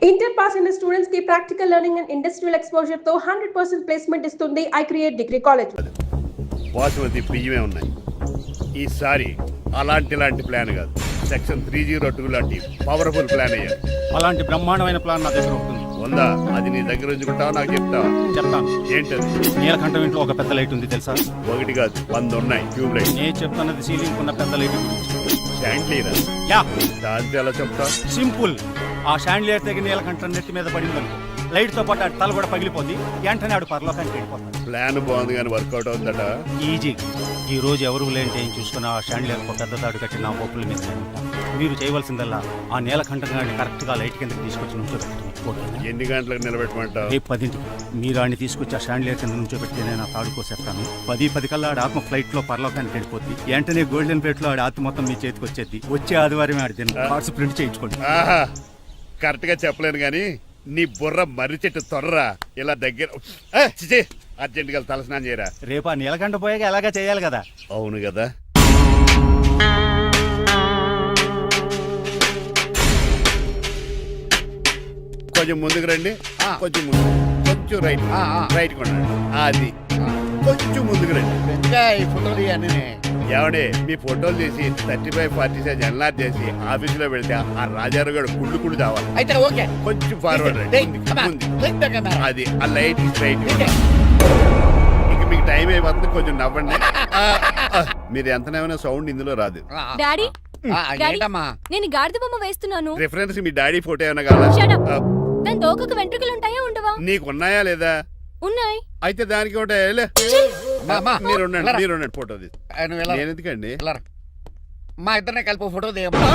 Inter pass అయిన students కి practical learning and industrial exposure తో 100% ప్లేస్మెంట్ ఇస్తుంది I create degree college. Basmati బియ్యమే ఉన్నాయి. ఈసారి అలాంటి ప్లాన్ కాదు, సెక్షన్ 302 లాంటి పవర్ఫుల్ ప్లాన్ అయ్యారు. అలాంటి బ్రహ్మాండమైన ప్లాన్ నా దగ్గర ఉంటుంది. ఉందా? అది నీ దగ్గర ఉంచుకుంటావా? నాకు చెప్తావా? చెప్తాను. ఏంటది? నీలకంఠం ఇంట్లో ఒక పెద్ద లైట్ ఉంది తెలుసా? ఒకటి కాదు, 100 ఉన్నాయి ట్యూబ్ లైట్. నేను చెప్తున్నది సీలింగ్ ఉన్న పెద్ద లైట్ గురించి. శాండ్లీరా? యా, దాంతో ఎలా చెప్తా? సింపుల్. ఆ షాండ్లియర్ తెగి నీలకంఠం నెత్తి మీద పడింది అనుకో, లైట్ తో పాటు ఆడి తల కూడా పగిలిపోద్ది. వెంటనే ఆడు పరలోకానికి వెళ్ళిపోతాడు. ప్లాన్ బాగుంది కానీ వర్కౌట్ అవుతుందట. ఈజీ. ఈ రోజు ఎవరు లేంటే ఏం చూసుకుని ఆ షాండ్లియర్ ఒక పెద్ద తాడు కట్టి నా పప్పుల మీద మీరు చేయవలసిందల్లా ఆ నీలకంఠం గారిని కరెక్ట్ గా లైట్ కిందకి తీసుకొచ్చి నుంచోబెట్టండి. ఎన్ని గంటలకు నిలబెట్టమంటావు? రేపు 10ంటికి మీరు ఆడిని తీసుకొచ్చి ఆ షాండ్లియర్ కింద నుంచోబెడితే నేను ఆ తాడు కోసేస్తాను. 10 కల్లా ఆడి ఆత్మ ఫ్లైట్ లో పరలోకానికి వెళ్ళిపోద్ది. వెంటనే గోల్డెన్ ప్లేట్ లో ఆడి ఆత్మ మొత్తం మీ చేతికి వచ్చేది. వచ్చే ఆదివారం ఆడి తిన్న కార్డ్స్ ప్రింట్ చేయించుకోండి. కరెక్ట్ గా చెప్పలేను గాని నీ బుర్ర మర్రి చెట్టు తొర్రా. ఇలా దగ్గర అర్జెంట్ గా తలస్నానం చేయరా. రేపు ఆ నీలకంఠ పోయాక ఎలాగా చేయాలి కదా. అవును కదా. కొంచెం ముందుకు రండి. కొంచెం ముందు, కొంచెం రైట్, రైట్ కొనండి. అది కొంచెం ముందుకు రండి. ఈ ఫోటోలు ఇవన్నీ ఏమండి, మీ ఫోటోలు తీసి 35-40 సైజ్ ఎన్లార్ చేసి ఆఫీసులో పెడితే ఆ రాజారావు గారు కుళ్ళు తావాలి. అయితే ఓకే, కొంచెం ఫార్వర్డ్ రండి. అది ఆ లైట్ స్ట్రైట్. ఇక మీకు టైం అయిపోతుంది, కొంచెం నవ్వండి. మీరు ఎంతనేమైనా సౌండ్ ఇందులో రాదు. డాడీ, ఏంటమ్మా? నేను గాడిద బొమ్మ వేస్తున్నాను. రిఫరెన్స్ మీ డాడీ ఫోటో ఏమైనా కావాలా? దాని దోకకు వెంట్రుకలు ఉంటాయా ఉండవా? నీకున్నాయా లేదా? ఉన్నాయి. అయితే దానికి ఉంటాయా? మీరు ఉండండి, ఫోటో తీసి. నేను ఎందుకండి? మా ఇద్దరినే కలిపి ఫోటో దిగమ్మా.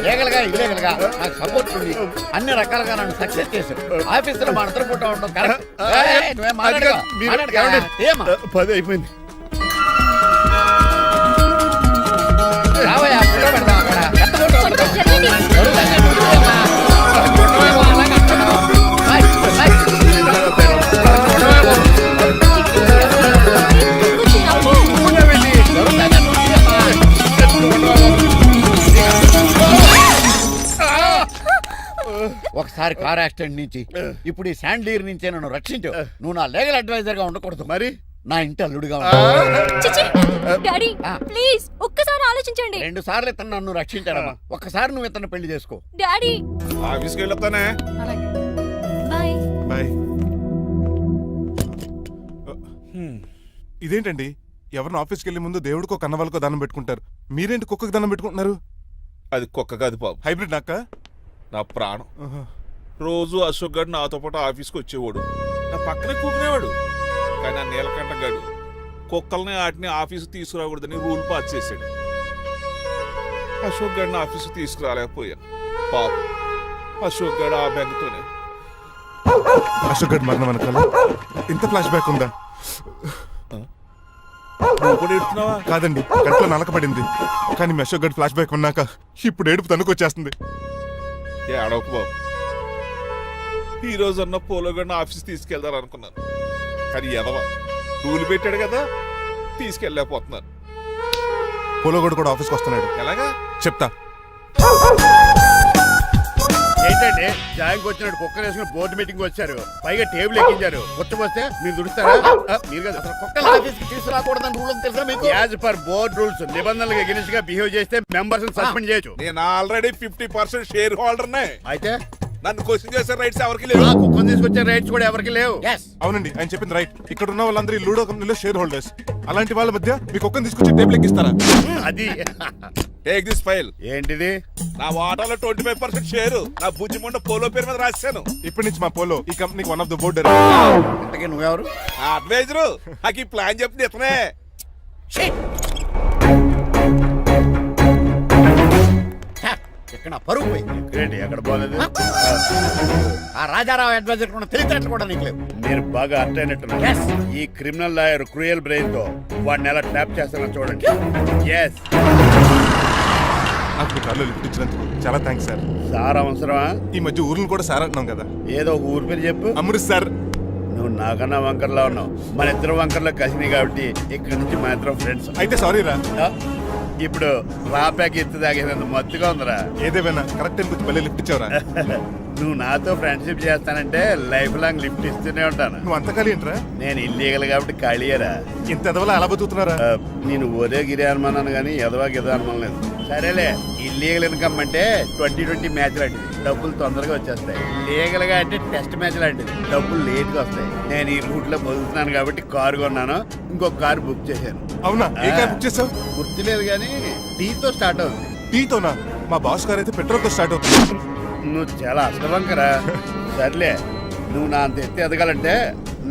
లీగల్గా ఇల్లీగల్గా నాకు సపోర్ట్ ఉంది. అన్ని రకాలుగా నన్ను సక్సెస్ చేశారు. ఆఫీసులో మా ఇద్దరు ఫోటో ఉండడం కరెక్ట్. నువ్వేం మాట్లాడగా 10 అయిపోయింది. రావయ్యా, ఫోటో పెడదాం అక్కడ. ఎంత ఫోటో కొంచెం జరగండి. ఒకసారి కార్ యాక్సిడెంట్ నుంచి ఇప్పుడు ఈ శాండ్లీర్ నుంచే నన్ను రక్షించావు. నువ్వు నా లీగల్ అడ్వైజర్ గా ఉండకూడదు, మరి నా ఇంటి అల్లుడుగా చిచి, డాడీ ప్లీజ్ ఒక్కసారి ఆలోచించండి. 2 సార్లు ఇతను నన్ను రక్షించాడమ్మా. ఒక్కసారి నువ్వు ఇతను పెళ్లి చేసుకో. డాడీ ఆఫీస్కి వెళ్ళొస్తానే. బాయ్. బాయ్. ఇదేంటండి, ఎవరిని ఆఫీస్కి వెళ్ళే ముందు దేవుడికో కన్నవాళ్ళకో దండం పెట్టుకుంటారు, మీరేంటి కుక్కకి దండం పెట్టుకుంటున్నారు? అది కుక్క కాదు బాబు, హైబ్రిడ్ నాక నా ప్రాణం. రోజు అశోక్ గడు నాతో పాటు ఆఫీస్కి వచ్చేవాడు, నా పక్కనే కూకునేవాడు. కానీ ఆ నీలకంఠ గడు కుక్కల్ని వాటిని ఆఫీసు తీసుకురాకూడదని రూల్ పాస్ చేశాడు. అశోక్ గడిని ఆఫీసు తీసుకురాలేకపోయాను. పాపం అశోక్ గడు ఆ బెంగతోనే. అశోక్ గడ్ మరణం వెనకాల ఇంత ఫ్లాష్ బ్యాక్ ఉందా? నువ్వు కూడా ఎడుతున్నావా? కాదండి, కంట్లో నలకపడింది. కానీ మీ అశోక్ గడ్ ఫ్లాష్ బ్యాక్ ఉన్నాక ఇప్పుడు ఏడుపు తనుకొచ్చేస్తుంది. ఏడవకు బాబు, ఈ రోజు అన్న పోలో గడిని ఆఫీస్ తీసుకెళ్దాను అనుకున్నాను. కానీ ఎదవా రూల్ పెట్టాడు కదా, తీసుకెళ్ళలేకపోతున్నాను. పోలోగోడు కూడా ఆఫీస్కి వస్తున్నాడు. ఎలాగా చెప్తా. ఏంటంటే జాయింగ్ వచ్చినట్టు కుక్కర్ వేసుకుని బోర్డు మీటింగ్ వచ్చారు, పైగా టేబుల్ ఎక్కించారు. వస్తే మీరు దుడుస్తారా? మీరు కదా కుక్కలు ఆఫీస్కి తీసుకురాకూడదని రూల్ తెలుసా మీకు? యాజ్ పర్ బోర్డ్ రూల్స్ నిబంధనలకు ఎగనిస్ట్ గా బిహేవ్ చేస్తే మెంబర్స్ సస్పెండ్ చేయొచ్చు. నేను ఆల్రెడీ 50% షేర్ హోల్డర్నే. అయితే నన్ను క్వశ్చన్ చేసే రైట్స్ ఎవరికి లేవు. కుక్కను తీసుకొచ్చే రైట్స్ కూడా ఎవరికి లేవు. అవునండి, ఆయన చెప్పింది రైట్. ఇక్కడ ఉన్న వాళ్ళందరూ ఈ లూడో కంపెనీలో షేర్ హోల్డర్స్. అలాంటి వాళ్ళ మధ్య మీకు ఒక్కని తీసుకొచ్చి టేబుల్ ఎక్కిస్తారా? అది టేక్ దిస్ ఫైల్. ఏంటిది? నా వాటాలో 25% షేరు నా బుజ్జిమండ పోలో పేరు మీద రాశాను. ఇప్పటి నుంచి మా పోలో ఈ కంపెనీకి వన్ ఆఫ్ ద బోర్డర్. ఇంతకీ నువ్వెవరు? అడ్వైజరు. నాకు ఈ ప్లాన్ చెప్పింది ఇతనే. ఇక్కడ పరుగు పోయింది. ఏంటి ఎక్కడ పోలేదు? ఆ రాజారావు అడ్వైజర్ కూడా తెలియటట్లు కూడా నీకు లేవు. మీరు బాగా అర్థ అయినట్టున్నారు. ఈ క్రిమినల్ లాయర్ క్రూయల్ బ్రెయిన్ తో వాడిని ఎలా ట్యాప్ చేస్తానో చూడండి. ఎస్, నాకు కాళ్ళు లిఫ్ట్ ఇచ్చినందుకు చాలా థ్యాంక్స్ సార్. సార్ అవసరమా? ఈ మధ్య ఊర్లు కూడా సార్ అంటున్నాం కదా. ఏదో ఒక ఊరి పేరు చెప్పు. అమృత్ సార్. నువ్వు నాకన్నా వంకర్లా ఉన్నావు. మన ఇద్దరు వంకర్లో కలిసినాయి కాబట్టి ఇక్కడ నుంచి మన ఇద్దరం ఫ్రెండ్స్. అయితే సారీ రా. ఇప్పుడు రాపాకి ఎత్తు తాగేదంత మత్తుగా ఉందిరా. ఏదేమైనా కరెక్ట్ టైం కొంచెం మళ్ళీ లిఫ్ట్ ఇచ్చావురా. నువ్వు నాతో ఫ్రెండ్షిప్ చేస్తానంటే లైఫ్ లాంగ్ లిఫ్ట్ ఇస్తూనే ఉంటాను. నువ్వు అంత ఖాళీ ఏంట్రా? నేను ఇల్లీగల్ కాబట్టి ఖాళీయరా. ఇంత ఎదవలా ఎలా బతుకుతున్నారా? నేను ఒరే గిరి అనుమానాను కానీ ఎదవా గిదో అనుమానం లేదు. సరేలే, ఇల్లీగల్ ఇన్కమ్ అంటే 2020 మ్యాచ్ లాంటిది, డబ్బులు తొందరగా వచ్చేస్తాయి. లీగల్ గా అంటే టెస్ట్ మ్యాచ్ లాంటిది, డబ్బులు లేట్ గా వస్తాయి. నేను ఈ రూట్ లో బతుకుతున్నాను కాబట్టి కారు కొన్నాను, ఇంకొక కారు బుక్ చేశాను. అవునా? ఏ కార్ బుక్ చేసావు? గుర్తులేదు కానీ టీతో స్టార్ట్ అవుతుంది. టీతోనా? మా బాస్ కార్ అయితే పెట్రోల్ తో స్టార్ట్ అవుతుంది. నువ్వు చాలా అష్టవంకరా. సర్లే, నువ్వు నా అంత ఎత్తి ఎదగాలంటే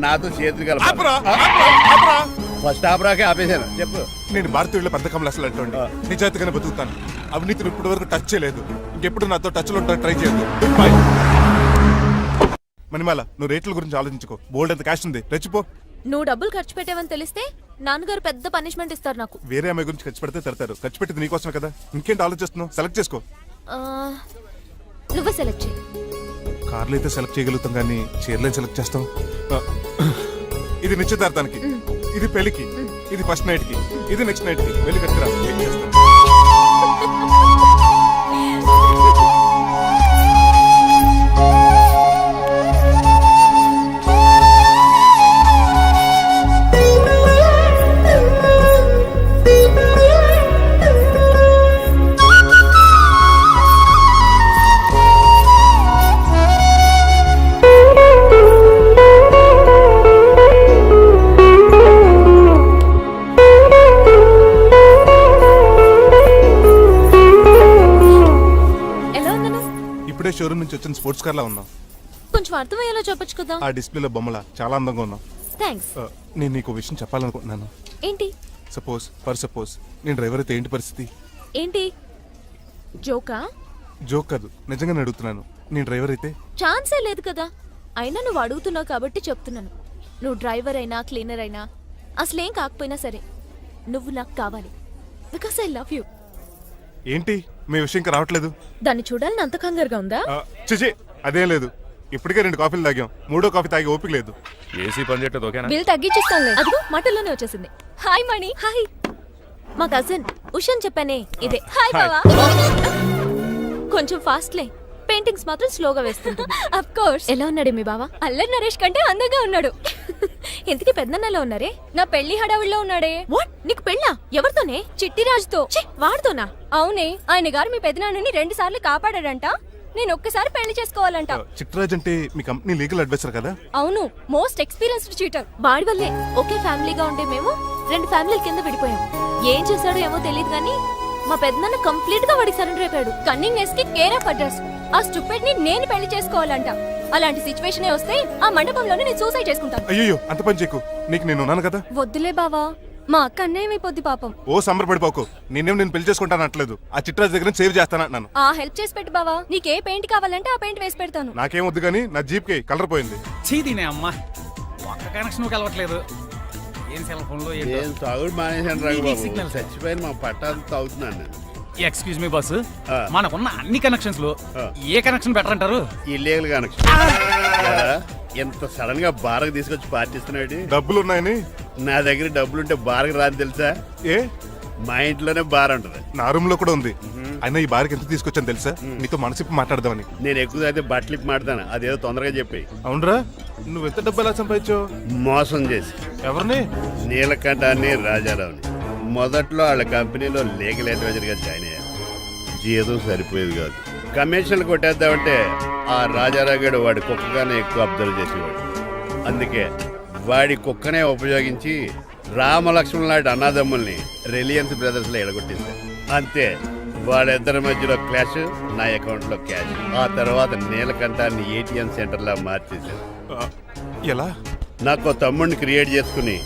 నాతో చేతులు ఆపురా, కలపాలి. ఆపురా, ఆపురా. ఫస్ట్ ఆపరాకే ఆపేశాను. చెప్పు. నేను భారతీయుల పెద్ద కమలు అసలు అంటోండి. నిజాయితీగానే బతుకుతాను. అవినీతిని ఇప్పటి వరకు టచ్ చేయలేదు. ఇంకెప్పుడు నాతో టచ్ లో ట్రై చేయొద్దు. బాయ్. మణిమాల, నువ్వు రేట్ల గురించి ఆలోచించుకో. బోల్డ్ ఎంత క్యాష్ ఉంది, రెచ్చిపో. నువ్వు డబ్బులు ఖర్చు పెట్టావని తెలిస్తే నాన్నగారు పెద్ద పనిష్మెంట్ ఇస్తారు నాకు. వేరే అమ్మాయి గురించి ఖర్చు పెడితే తడతారు. ఖర్చు పెట్టింది నీకోసమే కదా. ఇంకేంటి ఆలోచిస్తున్నావు? సెలెక్ట్ చేసుకో. ఆ, నువ్వే సెలెక్ట్ చేయి. కార్లు అయితే సెలెక్ట్ చేయగలుగుతాం కానీ చీరలేం సెలెక్ట్ చేస్తాం. ఆ, ఇది నిశ్చితార్థానికి, ఇది పెళ్లికి, ఇది ఫస్ట్ నైట్ కి, ఇది నెక్స్ట్ నైట్ కి. వెళ్ళి కట్టుకురా. చెక్ చేస్తాను. ఎలా ఉన్నాను? ఇప్పుడే షోరూమ్ నుంచి వచ్చిన స్పోర్ట్స్ కార్ లా ఉన్నావు. కొంచెం అర్థమయ్యేలా చెప్పొచ్చు కదా. ఆ డిస్ప్లేలో బొమ్మల చాలా అందంగా ఉన్నావు. థ్యాంక్స్. నేను నీకు విషయం చెప్పాలనుకుంటున్నాను. ఏంటి? సపోజ్ నేను డ్రైవర్ అయితే ఏంటి పరిస్థితి? ఏంటి జోకా? జోక్ కాదు, నిజంగానే అడుగుతున్నాను. నేను డ్రైవర్ అయితే ఛాన్సే లేదు కదా. అయినా నువ్వు అడుగుతున్నావు కాబట్టి చెప్తున్నాను. నువ్వు డ్రైవర్ అయినా క్లీనర్ అయినా అసలేం కాకపోయినా సరే నువ్వు నాకు కావాలి. Because I love you. ఏంటి మీ విషయం ఇంకా రావట్లేదు? దాన్ని చూడాలని అంత కంగారుగా ఉందా? చిచి, అదేం లేదు. ఇప్పటికే 2 కాఫీలు తాగాం. 3వ కాఫీ తాగి ఓపిక లేదు. ఏసీ పని చేయట్లేదు, ఓకేనా? బిల్ తగ్గించిస్తానులే. అదిగో మాటల్లోనే వచ్చేసింది. హాయ్ మణి. హాయ్. మా కజిన్ ఉషన్ చెప్పానే ఇదే. హాయ్ బావా. కొంచెం ఫాస్ట్లే, పెయింటింగ్స్ మాత్రం స్లోగా వేస్తుంటుంది. Of course. ఎలా ఉన్నాడే మీ బావా? అల్లరి నరేష్ కంటే అందంగా ఉన్నాడు. ఇంతకీ పెద్దన్నలో ఉన్నారే? నా పెళ్లి హడావిడిలో ఉన్నాడే. వాట్? నీకు పెళ్ళా? ఎవరితోనే? చిట్టిరాజుతో. వాడితోనా? అవునే, ఆయన గారు మీ పెద్దనాన్నని 2 సార్లు కాపాడాడంట. నేను ఒక్కసారి పెళ్లి చేసుకోవాలంట. చిట్రాజ్ అంటే మీ కంపెనీ లీగల్ అడ్వైజర్ కదా? అవును, మోస్ట్ ఎక్స్పీరియన్స్డ్ చీటర్. వాడి వల్లే ఒకే ఫ్యామిలీగా ఉండే మేము 2 ఫ్యామిలీల కింద విడిపోయాం. ఏం చేశాడో ఏమో తెలియదు కానీ మా పెద్దనాన్న కంప్లీట్ గా వాడికి సరెండర్ అయిపోయాడు. కన్నింగ్ నెస్ కి కేర్ ఆఫ్ అడ్రస్. ఆ స్టూపిడ్ ని నేను పెళ్లి చేసుకోవాలంట. అలాంటి సిచ్యువేషన్ వస్తే ఆ మండపంలోనే నేను సూసైడ్ చేసుకుంటాను. అయ్యో, అంత పని చేయకు. నీకు నేను ఉన్నాను కదా. వద్దులే బావా, మా అక్క అన్యాయం అయిపోద్ది పాపం. ఓ సంబరపడిపోకు. నేను పెళ్లి చేసుకుంటాను అనట్లేదు. ఆ చిట్రాజ్ దగ్గర సేవ్ చేస్తానంటున్నాను. ఆ హెల్ప్ చేసి పెట్టు బావా. నీకే పెయింట్ కావాలంటే ఆ పెయింట్ వేసి పెడతాను. నాకేం వద్దు కానీ నా జీప్ కి కలర్ పోయింది. చీదీనే అమ్మా, ఒక్క కనెక్షన్ కలవట్లేదు. ఏం సెల్ ఫోన్ లో నేను తాగుడు మానేశాను రాఘబాబు. సిగ్నల్ చచ్చిపోయిన మా పట్టాలు తాగుతున్నాను నేను. ఎక్స్క్యూజ్ మీ బాస్, ఆ. మనకున్న అన్ని కనెక్షన్స్ లో ఆ. ఏ కనెక్షన్ బెటర్ అంటారు? Illegal connection. ఎంత సడన్ గా బారకు తీసుకొచ్చి పార్టీస్తున్నాడు. డబ్బులు ఉన్నాయని. నా దగ్గర డబ్బులుంటే బారకు రాని తెలుసా? ఏ? మా ఇంట్లోనే బార్ ఉంటుంది. నా రూమ్ లో కూడా ఉంది. అయినా ఈ బార్కి ఎంత తీసుకొచ్చాను తెలుసా? నీతో మనసిప్పి మాట్లాడదామని. నేను ఎక్కువ అయితే బట్టలు ఇప్పి మాడతాను. అదేదో తొందరగా చెప్పి. అవునరా? నువ్వు ఎంత డబ్బు ఎలా సంపాదించావు? మోసం చేసి. ఎవరిని? నీలకంఠాన్ని, రాజారావుని. మొదట్లో వాళ్ళ కంపెనీలో లీగల్ అడ్వైజర్ గా జాయిన్ అయ్యాను. జీతం సరిపోయేది కాదు. కమిషన్లు కొట్టేద్దామంటే ఆ రాజారావు గడు వాడి కుక్కగానే ఎక్కువ అబ్జర్వ్ చేసేవాడు. అందుకే వాడి కుక్కనే ఉపయోగించి రామలక్ష్మణ్ లాంటి అన్నదమ్ముల్ని రిలయన్స్ బ్రదర్స్ లో ఎడగొట్టింది. అంతే, వాళ్ళిద్దరి మధ్యలో క్లాష్, నా అకౌంట్ లో క్యాష్. ఆ తర్వాత నీలకంఠాన్ని ATM సెంటర్ లా మార్చేశాను. ఎలా? నాకు తమ్ముడిని క్రియేట్ చేసుకుని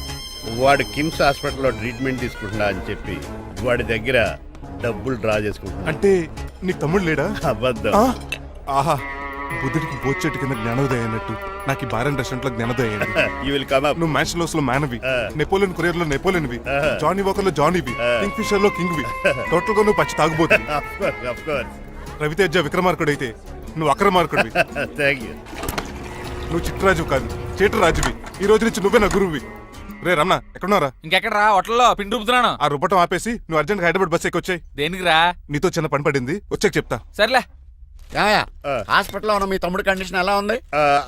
వాడు కిమ్స్ హాస్పిటల్లో ట్రీట్మెంట్ తీసుకుంటున్నా అని చెప్పి వాడి దగ్గర డబ్బులు డ్రా చేసుకుంటున్నా. అంటే నీకు తమ్ముడు లేడా? అబద్ధం. ఆహా, బుద్ధుడికి బోచెట్టు కింద జ్ఞానోదయం అయినట్టు నాకు ఈ బార్ అండ్ రెస్టారెంట్ లో జ్ఞానోదయం అయింది. You will come up. నువ్వు మ్యాచ్ లోస్ లో మ్యాన్వి, నెపోలియన్ కొరియర్ లో నెపోలియన్వి, జానీ వాకర్ లో జానీవి, కింగ్ ఫిషర్ లో కింగ్వి. టోటల్ గా నువ్వు పచ్చి తాగుబోతు. Of course, of course. Raviteja విక్రమార్కుడు అయితే నువ్వు అక్రమార్కుడివి. Thank you. నువ్వు చిట్రాజు కాదు, చీటరాజువి. ఈ రోజు నుంచి నువ్వే నా గురువువి. రే రమణ ఎక్కడున్నారా? ఇంకెక్కడ రా హోటల్లో పిండి రుబ్బుతున్నాను. ఆ రుబ్బటం ఆపేసి నువ్వు అర్జెంట్ హైదరాబాద్ బస్ ఎక్కి వచ్చాయి. దేనికిరా? నీతో చిన్న పని పడింది, వచ్చాక చెప్తా. సర్లే. హాస్పిటల్లో ఉన్న మీ తమ్ముడి కండిషన్ ఎలా ఉంది?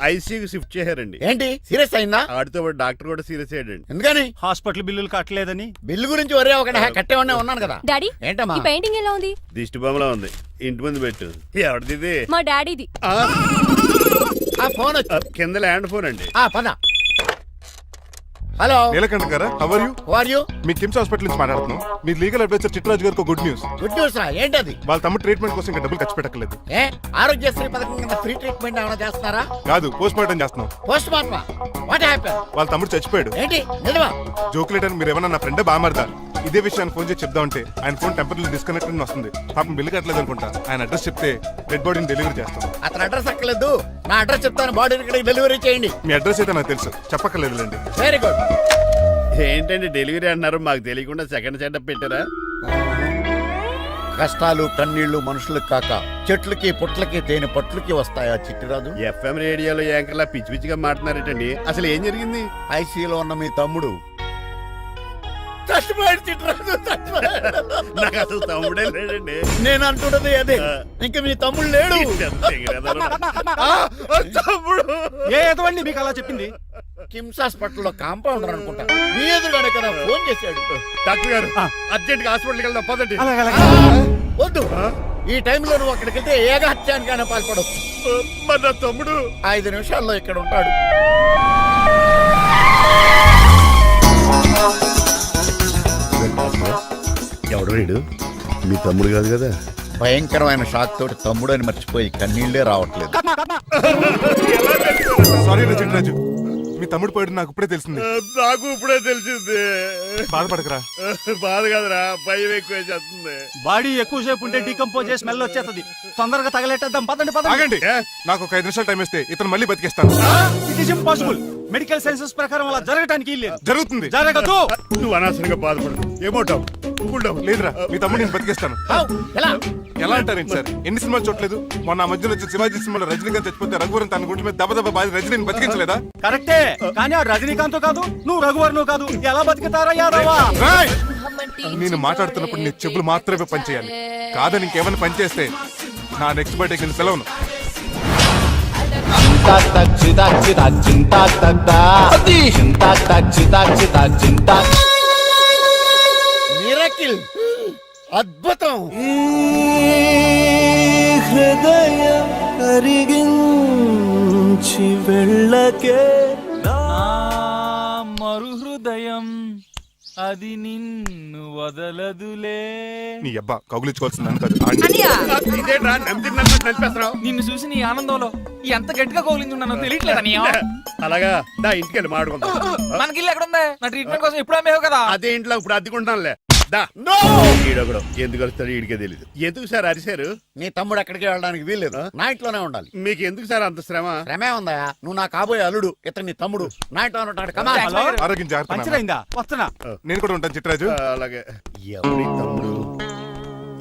ఐసీయూకి షిఫ్ట్ చేశారండి. ఏంటి సీరియస్ అయిందా? ఆడితో పాటు డాక్టర్ కూడా సీరియస్ అయ్యాడండి. ఎందుకని? హాస్పిటల్ బిల్లులు కట్టలేదని. బిల్లు గురించి ఒరే ఒకటి కట్టేవాడినే ఉన్నాను కదా. డాడీ ఏంటమ్మా? ఈ పెయింటింగ్ ఎలా ఉంది? దిష్టి బొమ్మలా ఉంది, ఇంటి ముందు పెట్టు. ఎవరిది ఇది? మా డాడీది. ఆ ఫోన్ వచ్చి కింద ల్యాండ్ ఫోన్ అండి. పద. హలో, నీలకంఠ గారా? How are you? Who are you? మీ కిమ్స్ హాస్పిటల్ నుంచి మాట్లాడుతున్నాం. మీ లీగల్ అడ్వైజర్ చిట్రాజు గారికి గుడ్ న్యూస్. గుడ్ న్యూస్ రా. ఏంటది? వాళ్ళ తమ్ముడు ట్రీట్మెంట్ కోసం ఇంకా డబ్బులు ఖర్చు పెట్టలేదు. ఏ ఆరోగ్యశ్రీ పథకం కింద ఫ్రీ ట్రీట్మెంట్ ఏమైనా చేస్తున్నారా? కాదు, పోస్ట్ మార్టం చేస్తున్నాం. Post mortem? What happen? వాళ్ళ తమ్ముడు చచ్చిపోయాడు. ఏంటి నిజమా? జోకులేటని మీరు ఏమన్నా నా ఫ్రెండ్ బామర్దా? ఇదే విషయాన్ని ఫోన్ చేసి చెప్దామంటే ఆయన ఫోన్ టెంపరీ డిస్కనెక్ట్ అని వస్తుంది. పాపం బిల్లు కట్టలేదు అనుకుంటా. ఆయన అడ్రస్ చెప్తే డెడ్ బాడీని డెలివరీ చేస్తాం. అతను అడ్రస్ అక్కర్లేదు, నా అడ్రస్ చెప్తాను, బాడీని ఇక్కడికి డెలివరీ చేయండి. మీ అడ్రస్ అయితే నాకు తెలుసు, చెప్పక్కర్లేదులేండి. Very good. ఏంటండి డెలివరీ అన్నారు, మాకు తెలియకుండా సెకండ్ సెటప్ పెట్టారా? కష్టాలు కన్నీళ్లు మనుషులకు కాక చెట్లకి పుట్లకి తేనె పట్లకి వస్తాయా చిట్టిరాజు? ఎఫ్ఎం రేడియోలో యాంకర్లా పిచ్చి పిచ్చిగా మాట్లాడారేటండి. అసలు ఏం జరిగింది? ఐసీలో ఉన్న మీ తమ్ముడు చచ్చిపోయాడు చిట్టిరాజు, చచ్చిపోయాడు. నాకు అసలు తమ్ముడే లేడండి. నేను అంటున్నది అదే, ఇంకా మీ తమ్ముడు లేడు. తమ్ముడు ఏ ఎదవండి మీకు అలా చెప్పింది? కిమ్స్ హాస్పిటల్లో కాంపౌండర్ అనుకుంటా, మీ ఎదురుగానే కదా ఫోన్ చేశాడు. డాక్టర్ గారు అర్జెంట్ గా హాస్పిటల్కి వెళ్దాం పదండి. వద్దు, ఈ టైంలో నువ్వు అక్కడికి వెళ్తే ఏకహత్యానికైనా పాల్పడవచ్చు. మరి నా తమ్ముడు 5 నిమిషాల్లో ఇక్కడ ఉంటాడు. ఎవడు వీడు? మీ తమ్ముడు కాదు కదా? భయంకరమైన షాక్ తోటి తమ్ముడు అని మర్చిపోయి కన్నీళ్లే రావట్లేదు. సారీ రా చిట్రాజు, మీ తమ్ముడు పోయాడు నాకు ఇప్పుడే తెలిసింది. నాకు ఇప్పుడే తెలిసింది. బాధపడకరా. బాధ కాదురా, భయం ఎక్కువ చేస్తుంది. బాడీ ఎక్కువసేపు ఉంటే డీకంపోజ్ చేసి స్మెల్ వచ్చేస్తుంది. తొందరగా తగలెట్టేద్దాం, పదండి పదండి. ఆగండి, నాకు ఒక 5 నిమిషాలు టైం ఇస్తే ఇతను మళ్ళీ బతికేస్తాను. It is impossible. Medical sciences ప్రకారం అలా జరగటానికి లేదు. జరుగుతుంది. జరగదు. నువ్వు అనవసరంగా బాధపడదు. ఏమోటావు? లేదురా, మీ తమ్ముడు నేను బతికేస్తాను. ఎలా? ఎలా అంటారేంటి సార్? ఎన్ని సినిమాలు చూడలేదు? మొన్న ఆ మధ్యలో వచ్చే శివాజీ సినిమాలో రజనీకాంత్ చచ్చిపోతే రఘువరన్ తన గుండె మీద దెబ్బ బాధ రజనీని బతికించలేదా? కరెక్టే, కానీ ఆ రజనీకాంత్ కాదు, నువ్వు రఘువర్ను కాదు. ఎలా బతుకుతారా యాదవా? రాయ్! నేను మాట్లాడుతున్నప్పుడు నీ చెప్పులు మాత్రమే పనిచేయాలి. కాదని ఇంకేమైనా పనిచేస్తే నా నెక్స్ట్ బర్త్డేకి నేను సెలవును. మిరకిల్, అద్భుతం. హృదయం కరిగించి వెళ్ళకే మరు హృదయం అది నిన్ను వదలదులే. నీ అబ్బా కౌగులించుకోవాల్సింది నన్ను కాదు, ఆడిని. ఇదేంట్రా నమ్మినట్టు నడిపేస్తున్నావు? నిన్ను చూసి నీ ఆనందంలో ఎంత గట్టిగా కౌలించున్నానో తెలియట్లేదు నీ. అలాగా దా ఇంటికి వెళ్ళి మాట్లాడుకుందాం. మనకి ఇల్లు ఎక్కడ ఉంది? నా ట్రీట్మెంట్ కోసం ఎప్పుడు అమ్మేవు కదా. అదే ఇంట్లో ఇప్పుడు అద్దెకుంటానులే. దా ఈడొకడు ఎందుకు వస్తాడు ఈడికే తెలియదు. ఎందుకు సార్ అరిశారు? నీ తమ్ముడు ఎక్కడికి వెళ్ళడానికి వీల్లేదు, నా ఇంట్లోనే ఉండాలి. మీకు ఎందుకు సార్ అంత శ్రమ? శ్రమే ఉందా? నువ్వు నా కాబోయే అల్లుడు, ఇతను నీ తమ్ముడు, నా ఇంట్లోనే ఉంటాడు. కమా. హలో, ఆరోగ్యం జాగ్రత్త పంచర్ నాన్న. అయిందా? వస్తున్నా. నేను కూడా ఉంటాను చిట్రాజు. అలాగే. ఎవరి తమ్ముడు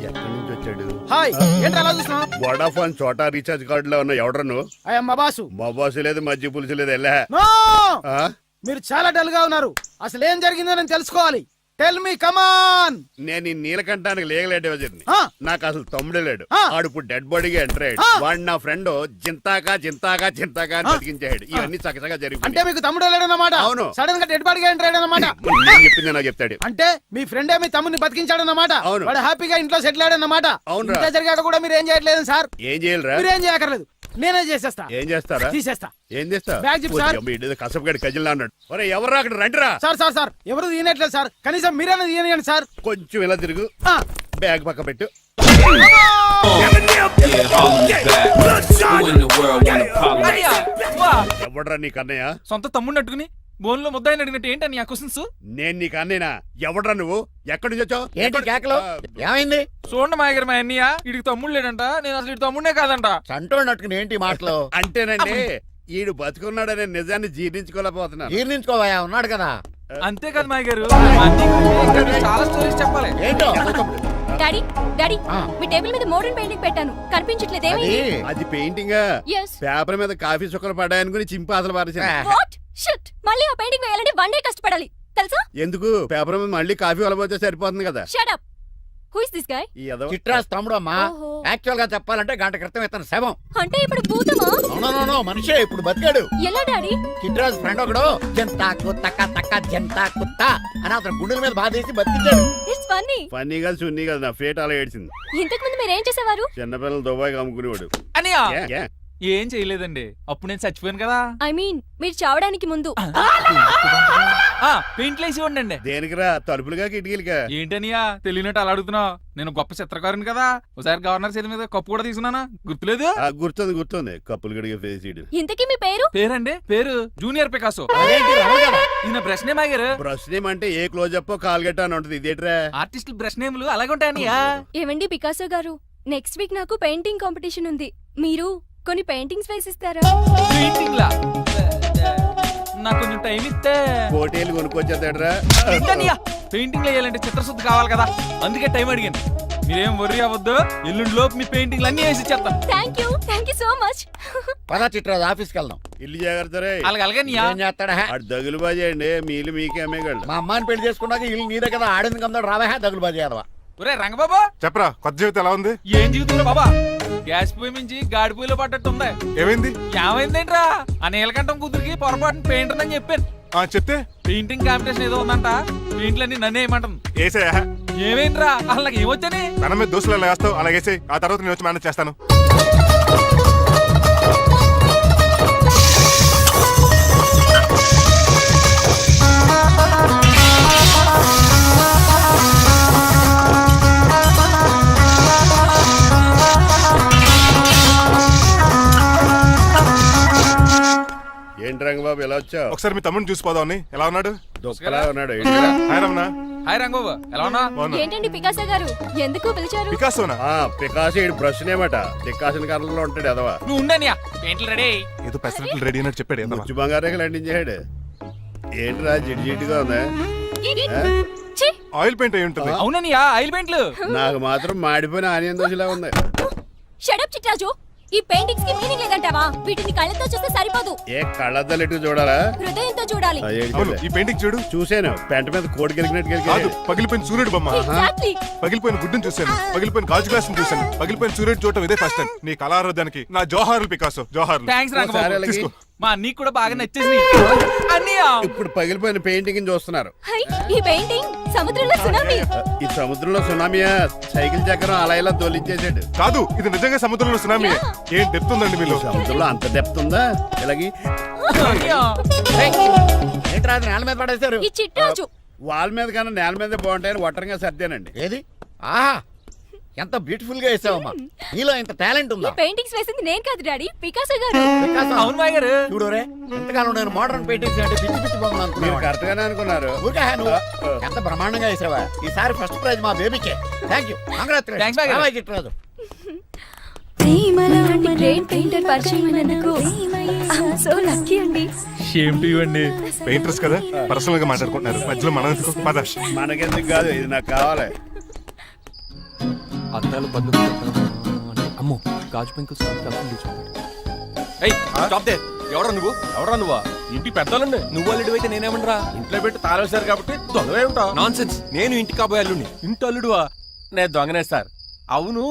ఎక్కడి నుంచి వచ్చాడు? హాయ్, ఏంటి అలా చూస్తున్నావు? వడాఫోన్ చోటా రీఛార్జ్ కార్డు లో ఉన్న ఎవడరా నువ్వు? అయ్యమ్మ బాసు. మా బాసు లేదు, మజ్జి పులుసు లేదు. వెళ్ళా మీరు చాలా డల్ గా ఉన్నారు. అసలు ఏం జరిగిందో నేను తెలుసుకోవాలి. టెల్ మీ, కమాన్. నేను ఈ నీలకంఠానికి లీగల్ వజర్ని. నాకు అసలు తమ్ముడే లేడు. ఆడు ఇప్పుడు డెడ్ బాడీగా ఎంటర్ అయ్యాడు. వాడు నా ఫ్రెండ్ జింతాకా జింతాకా జింతాకా అని బతికించాడు. ఇవన్నీ చక్కగా జరిగింది. అంటే మీకు తమ్ముడే లేడన్నమాట? అవును. సడన్ గా డెడ్ బాడీగా ఎంటర్ అయ్యాడన్నమాట. నేను చెప్పింది నాకు చెప్తాడు. అంటే మీ ఫ్రెండే మీ తమ్ముని బతికించాడన్నమాట. అవును. వాడు హ్యాపీగా ఇంట్లో సెటిల్ అయ్యాడన్నమాట. అవును. ఇంత జరిగాక కూడా మీరు ఏం చేయట్లేదు సార్. ఏం చేయాలిరా? మీరేం చేయక్కర్లేదు, నేనే చేసేస్తా. ఏం చేస్తారా? తీసేస్తా. ఏం చేస్తా? Bag zip sir. కసపగడి కజిల్లా అన్నాడు. ఒరే ఎవరు అక్కడ రండిరా. సార్ సార్ సార్, ఎవరు తీయనట్లేదు సార్, కనీసం మీరైనా తీయనియండి సార్. కొంచెం ఇలా తిరుగు, ఆ. బ్యాగ్ పక్క పెట్టు. ఎవడరా నీకు అన్నయ్య? సొంత తమ్ముడిని అట్టుకుని బోన్లో ముద్దాయిని అడిగినట్టు ఏంటని ఆ క్వశ్చన్స్? నేను నీకు అన్నయ్యనా? ఎవడరా నువ్వు? ఎక్కడి నుంచి వచ్చావు? ఏంటి కేకలు? ఏమైంది? చూడండి మా దగ్గర మా అన్నయ్య, ఇడికి తమ్ముడు లేడంట. నేను అసలు ఇటు తమ్ముడే కాదంట. చంటోడు అట్టుకుని ఏంటి మాటలు? అంటేనండి ఈడు బతుకున్నాడనే నిజాన్ని జీర్ణించుకోలేకపోతున్నాను. జీర్ణించుకోవా, ఉన్నాడు కదా. అంతేకాదు మా గారు, చాలా స్టోరీస్ చెప్పాలి. ఏంటో డాడీ డాడీ, ఆ. మీ టేబుల్ మీద మోడర్న్ పెయింటింగ్ పెట్టాను, కనిపించట్లేదేమి? అది అది పెయింటింగ్. Yes. పేపర్ మీద కాఫీ చుక్కలు పడ్డాయనుకుని చింపి అసలు పారేసాను. వాట్ షిట్, మళ్ళీ ఆ పెయింటింగ్ వేయాలంటే 1 డే కష్టపడాలి. తెలుసా? ఎందుకు పేపర్ మీద మళ్ళీ కాఫీ వలపోతే సరిపోతుంది కదా. Shut up. Who is this guy? ఈ ఎదవ- చిట్రాజ్ తమ్ముడు అమ్మా. ఓహో. యాక్చువల్ గా చెప్పాలంటే గంట క్రితం ఇతను శవం. అంటే ఇప్పుడు భూతమా? నో మనిషే ఇప్పుడు బతికాడు. ఎలా డాడీ? చిట్రాజ్ ఫ్రెండ్ ఒకడు జంతా కుత్తక తక్క జంతా కుత్త అని అతను గుండెల మీద బాధేసి బతికించాడు. It's funny. ఫన్నీ కాదు సున్నీ కాదు, నా ఫేట్ అలా ఏడ్చింది. ఇంతకు ముందు మీరు ఏం చేసేవారు? చిన్నపిల్లలు దుబాయ్ అమ్ముకునేవాడు. అనియా ఏ, ఏ? ఏం చేయలేదండి, అప్పుడు నేను చచ్చిపోయాను కదా. ఐ మీన్ మీరు చావడానికి ముందు. పెయింట్లు వేసి ఉండండి. దేనికిరా, తలుపులుగా కిటికీలుగా? ఏంటనియా తెలియనట్టు అలా అడుగుతున్నావు? నేను గొప్ప చిత్రకారుని కదా. ఒకసారి గవర్నర్ చేతి మీద కప్పు కూడా తీసుకున్నానా, గుర్తులేదు? గుర్తుంది కప్పులు గడిగే ఫేస్ ఇడు. ఇంతకీ మీ పేరు? పేరండి, పేరు జూనియర్ పికాసో. అదేంటి రమణ గారు? ఈయన బ్రష్ నేమ్ ఆగారు. బ్రష్ నేమ్ అంటే ఏ క్లోజప్ కాల్గట్ట అని ఉంటది. ఇదేట్రా? ఆర్టిస్టులు బ్రష్ నేమ్లు అలాగే ఉంటాయనియా. ఏమండి పికాసో గారు, నెక్స్ట్ వీక్ నాకు పెయింటింగ్ కాంపిటీషన్ ఉంది. మీరు కొన్ని పెయింటింగ్స్ వేసిస్తారా? పెయింటింగ్ లా నాకు కొంచెం టైం ఇస్తే. కోటేలు కొనుక్కొచ్చేదేట్రా? పెయింటింగ్ వేయాలంటే చిత్రశుద్ధి కావాలి కదా, అందుకే టైం అడిగాను. మీరేం వర్రీ అవ్వద్దు, ఎల్లుండి లోపు మీ పెయింటింగ్లు అన్ని వేసి ఇచ్చేస్తాను. Thank you so much. పద చిట్రాజ్ ఆఫీస్కి వెళ్దాం. ఇల్లు జాగ్రత్త రే. అలాగే ఏం చేస్తాడా? అటు దగులు బాజీ అండి, మీ ఇల్లు మీకే అమ్మేగాళ్ళు. మా అమ్మాయిని పెళ్లి చేసుకున్నాక ఇల్లు నీదే కదా, ఆడింది కమ్దాడు రావా దగులు బాజీ అదవా. ఒరే రంగబాబా, చెప్పరా, కొత్త జీవితం ఎలా ఉంది? ఏం జీవితంలో బాబా, గ్యాస్ పొయ్యి మించి గాడి పొయ్యిలో పడ్డట్టు ఉంది. ఏమైంది? ఏమైందేంట్రా, ఆ నీలకంఠం కూతురికి పొరపాటున పెయింటర్ అని చెప్పాను. చెప్తే పెయింటింగ్ కాంపిటీషన్ ఏదో ఉందంట, పెయింట్లన్నీ నన్ను వేయమంటుంది. ఏసే ఏమైందిరా, అసలు నాకు ఏమొచ్చని? మన మీద దోశలు ఎలా వేస్తావు అలాగేసే, ఆ తర్వాత నేను వచ్చి మేనేజ్ చేస్తాను. ఏంటి రంగబాబు ఎలా వచ్చావు? ఒకసారి మీ తమ్ముడిని చూసిపోదామని. ఎలా ఉన్నాడు? దొక్కలా ఉన్నాడు. హాయ్ రమణ. హాయ్ రంగబాబు, ఎలా ఉన్నా? బాగున్నా. ఏంటండి పికాసో గారు, ఎందుకు పిలిచారు? పికాసోనా? పికాసి బ్రష్ నేమట. పికాసిన కర్రలో ఉంటాడు ఎదవా. నువ్వు ఉండనియా, పెయింట్లు రెడీ. ఏదో పెసరట్లు రెడీ అయినట్టు చెప్పాడు ఏదమ్మా. ముచ్చు బంగారే లండించాడు. ఏంట్రా జిడ్జిడ్డుగా ఉందా? ఛీ! ఆయిల్ పెయింట్ అయి ఉంటుంది. అవుననియా, ఆయిల్ పెయింట్లు. నాకు మాత్రం మాడిపోయిన ఆనియన్ దోశలా ఉంది. షట్ అప్ చిట్రాజు, ఈ పెయింటింగ్స్ కి మీనింగ్ లేదంటావా? వీటిని కళ్ళతో చూస్తే సరిపోదు, ఏ కళ్ళద్దలెట్టు చూడాలా? హృదయంతో చూడాలి. అవును, ఈ పెయింటింగ్ చూడు. చూశాను, పెంట మీద కోడి గెలిగినట్టు కాదు, గెలిగాడు. పగిలిపోయిన సూర్యుడు బొమ్మ. ఎగ్జాక్ట్లీ. పగిలిపోయిన గుడ్డును చూశాను, పగిలిపోయిన గాజు గ్లాస్ చూశాను, పగిలిపోయిన సూర్యుడు చూడటం ఇదే ఫస్ట్ టైం. నీ కళారోధానికి నా జోహార్లు పికాసో, జోహార్లు. థ్యాంక్స్ ఒకసారి రంగబాబు, అలాగే. తీసుకో. మా అన్నీకి కూడా బాగా నచ్చేసింది అన్నయ్య. ఇప్పుడు పగిలిపోయిన పెయింటింగ్ చూస్తున్నారు. హై, ఈ పెయింటింగ్ సముద్రంలో సునామీ. ఈ సముద్రంలో సునామీయా? సైకిల్ చక్రం అలా ఇలా తోలించేసాడు. కాదు, ఇది నిజంగా సముద్రంలో సునామీ. ఏం డెప్త్ ఉందండి మీలో. సముద్రంలో అంత డెప్త్ ఉందా? ఇలాగి అన్నయ్య, ఏంట్రా అది నేల మీద పడేశారు? ఈ చిట్రాజు వాల్ మీద కన్నా నేల మీద బాగుంటాయని ఒట్టరంగా సర్దానండి. ఏది? ఆహా, ఎంత బ్యూటిఫుల్ గా వేసావమ్మా. నీలో ఇంత టాలెంట్ ఈ ఉందా? పెయింటింగ్స్ వేసింది నేను కాదు డాడీ, పికాసో గారు. పికాసో. అవును మాయ గారు. చూడురే, ఎంతకాలం నేను మోడర్న్ పెయింటింగ్స్ అంటే పిచ్చి పిచ్చి బొమ్మలు మీరు అనుకున్నాను. కరెక్ట్ గానే అనుకున్నారు. ఊరికే నువ్వు ఎంత బ్రహ్మాండంగా వేసావా. ఈసారి ఫస్ట్ ప్రైజ్ మా బేబీకే. థ్యాంక్ యూ, Thanks, బాయ్ గారు. చిట్రాజు. ఇలాంటి గ్రేట్ పెయింటర్ పరిచయం అయినందుకు సో లక్కీ అండి. షేమ్ టు యు అండి. పెయింటర్స్ కదా, పర్సనల్ గా మాట్లాడుకుంటున్నారు. మధ్యలో మనం ఎందుకు? పద. మనకెందుకు కాదు, ఇది నాకు కావాలి. అద్దాలు బదులు అమ్మో గాజు పెంకులు ఎవరా నువ్వు? ఇంటి పెద్దలండి. నువ్వు అల్లుడు అయితే నేనేమనరా? ఇంట్లో పెట్టి తాళేశారు కాబట్టి దొంగవే ఉంటావు. Non sense. నేను ఇంటి కాబోయే అల్లుడిని. ఇంటి అల్లుడువా? నేను దొంగనే సార్. అవును,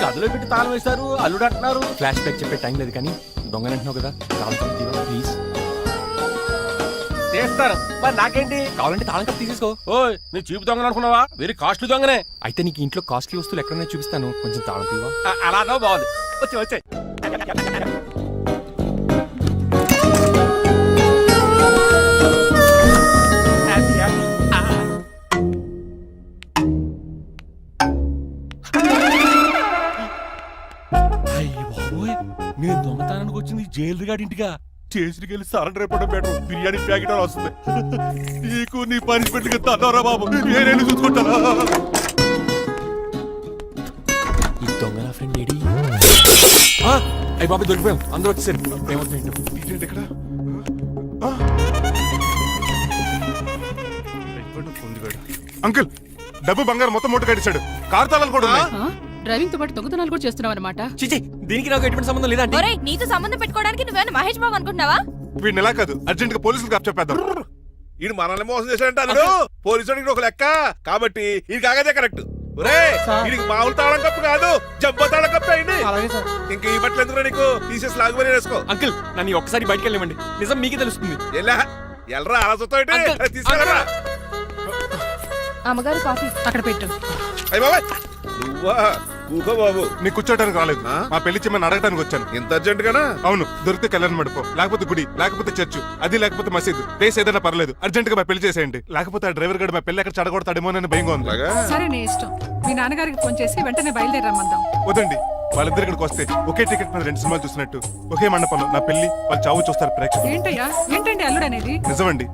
గదిలో పెట్టి తాళం వేశారు, అల్లుడు అంటున్నారు. ఫ్లాష్ బ్యాక్ చెప్పే టైం లేదు కానీ దొంగనంటున్నావు కదా, ప్లీజ్. చేస్తారు మరి నాకేంటి? కావాలంటే తాళం కప్పు తీసేసుకో. ఓయ్, నీ చీపు దొంగను అనుకున్నావా? వెరీ కాస్ట్లీ దొంగనే. అయితే నీకు ఇంట్లో కాస్ట్లీ వస్తువులు ఎక్కడైనా చూపిస్తాను, కొంచెం తాళం తీవా. అలానో బాగుంది. వచ్చే నేను దొంగతనానికి వచ్చింది జైలు గాడి ఇంటిగా. స్టేషన్కి వెళ్ళి సరెండర్ అయిపోవడం బెటర్. బిర్యానీ ప్యాకెట్ అని వస్తుంది. నీకు నీ పనిష్మెంట్ తాతారా బాబు, నేనే చూసుకుంటారా? ఈ దొంగ నా ఫ్రెండ్ ఏడి? అయ్యి బాబు దొరికిపోయాం, అందరూ వచ్చేసారు. ఇక్కడ అంకుల్, డబ్బు బంగారం మొత్తం మూట కట్టించాడు. కారు తాళాలు కూడా ఉన్నాయి. డ్రైవింగ్ తో పాటు దొంగతనాలు కూడా చేస్తున్నావు అనమాట. చిచి, దీనికి నాకు ఎటువంటి సంబంధం లేదండి. ఒరేయ్, నీతో సంబంధం పెట్టుకోవడానికి నువ్వేనా మహేష్ బాబు అనుకుంటున్నావా? వీడిని ఎలా కాదు, అర్జెంట్ గా పోలీసులకు అప్ చెప్పేద్దాం. ఈడు మనల్ని మోసం చేశాడంట అల్లుడు. పోలీసుడికి ఒక లెక్క కాబట్టి ఇది కాగదే కరెక్ట్. ఒరే వీడికి మామూలు తాళం కప్పు కాదు, జబ్బ తాళం కప్పు అయింది. ఇంకా ఈ బట్టలు ఎందుకు నీకు తీసేసి లాగుబడి వేసుకో. అంకుల్ నన్ను ఒక్కసారి బయటికి వెళ్ళమండి, నిజం మీకే తెలుస్తుంది. ఎల్రా అలా చూస్తావు తీసుకెళ్ళరా. అమ్మగారు కాఫీ అక్కడ పెట్టు. అయ్య బాబాయ్ నువ్వా కూకో బాబు. నీ కూర్చోటానికి రాలేదు, మా పెళ్లి చెమ్మని అడగటానికి వచ్చాను. ఇంత అర్జెంట్ గానా? అవును, దొరికితే కళ్యాణ మండపం, లేకపోతే గుడి, లేకపోతే చర్చ్, అది లేకపోతే మసీదు, ప్లేస్ ఏదైనా పర్లేదు, అర్జెంట్ గా మా పెళ్లి చేసేయండి. లేకపోతే ఆ డ్రైవర్ గడు మా పెళ్లి ఎక్కడ చెడగొడతాడేమో అని భయంగా ఉంది. సరే నీ ఇష్టం. మీ నాన్నగారికి ఫోన్ చేసి వెంటనే బయలుదేరమ్మందాం. వదండి, వాళ్ళిద్దరు ఇక్కడికి వస్తే ఒకే టికెట్ మీద 2 సినిమాలు చూసినట్టు ఒకే మండపంలో నా పెళ్లి వాళ్ళ చావు చూస్తారు ప్రేక్షకులు. ఏంటయ్యా ఏంటండి అల్లుడు అనేది? నిజమండి,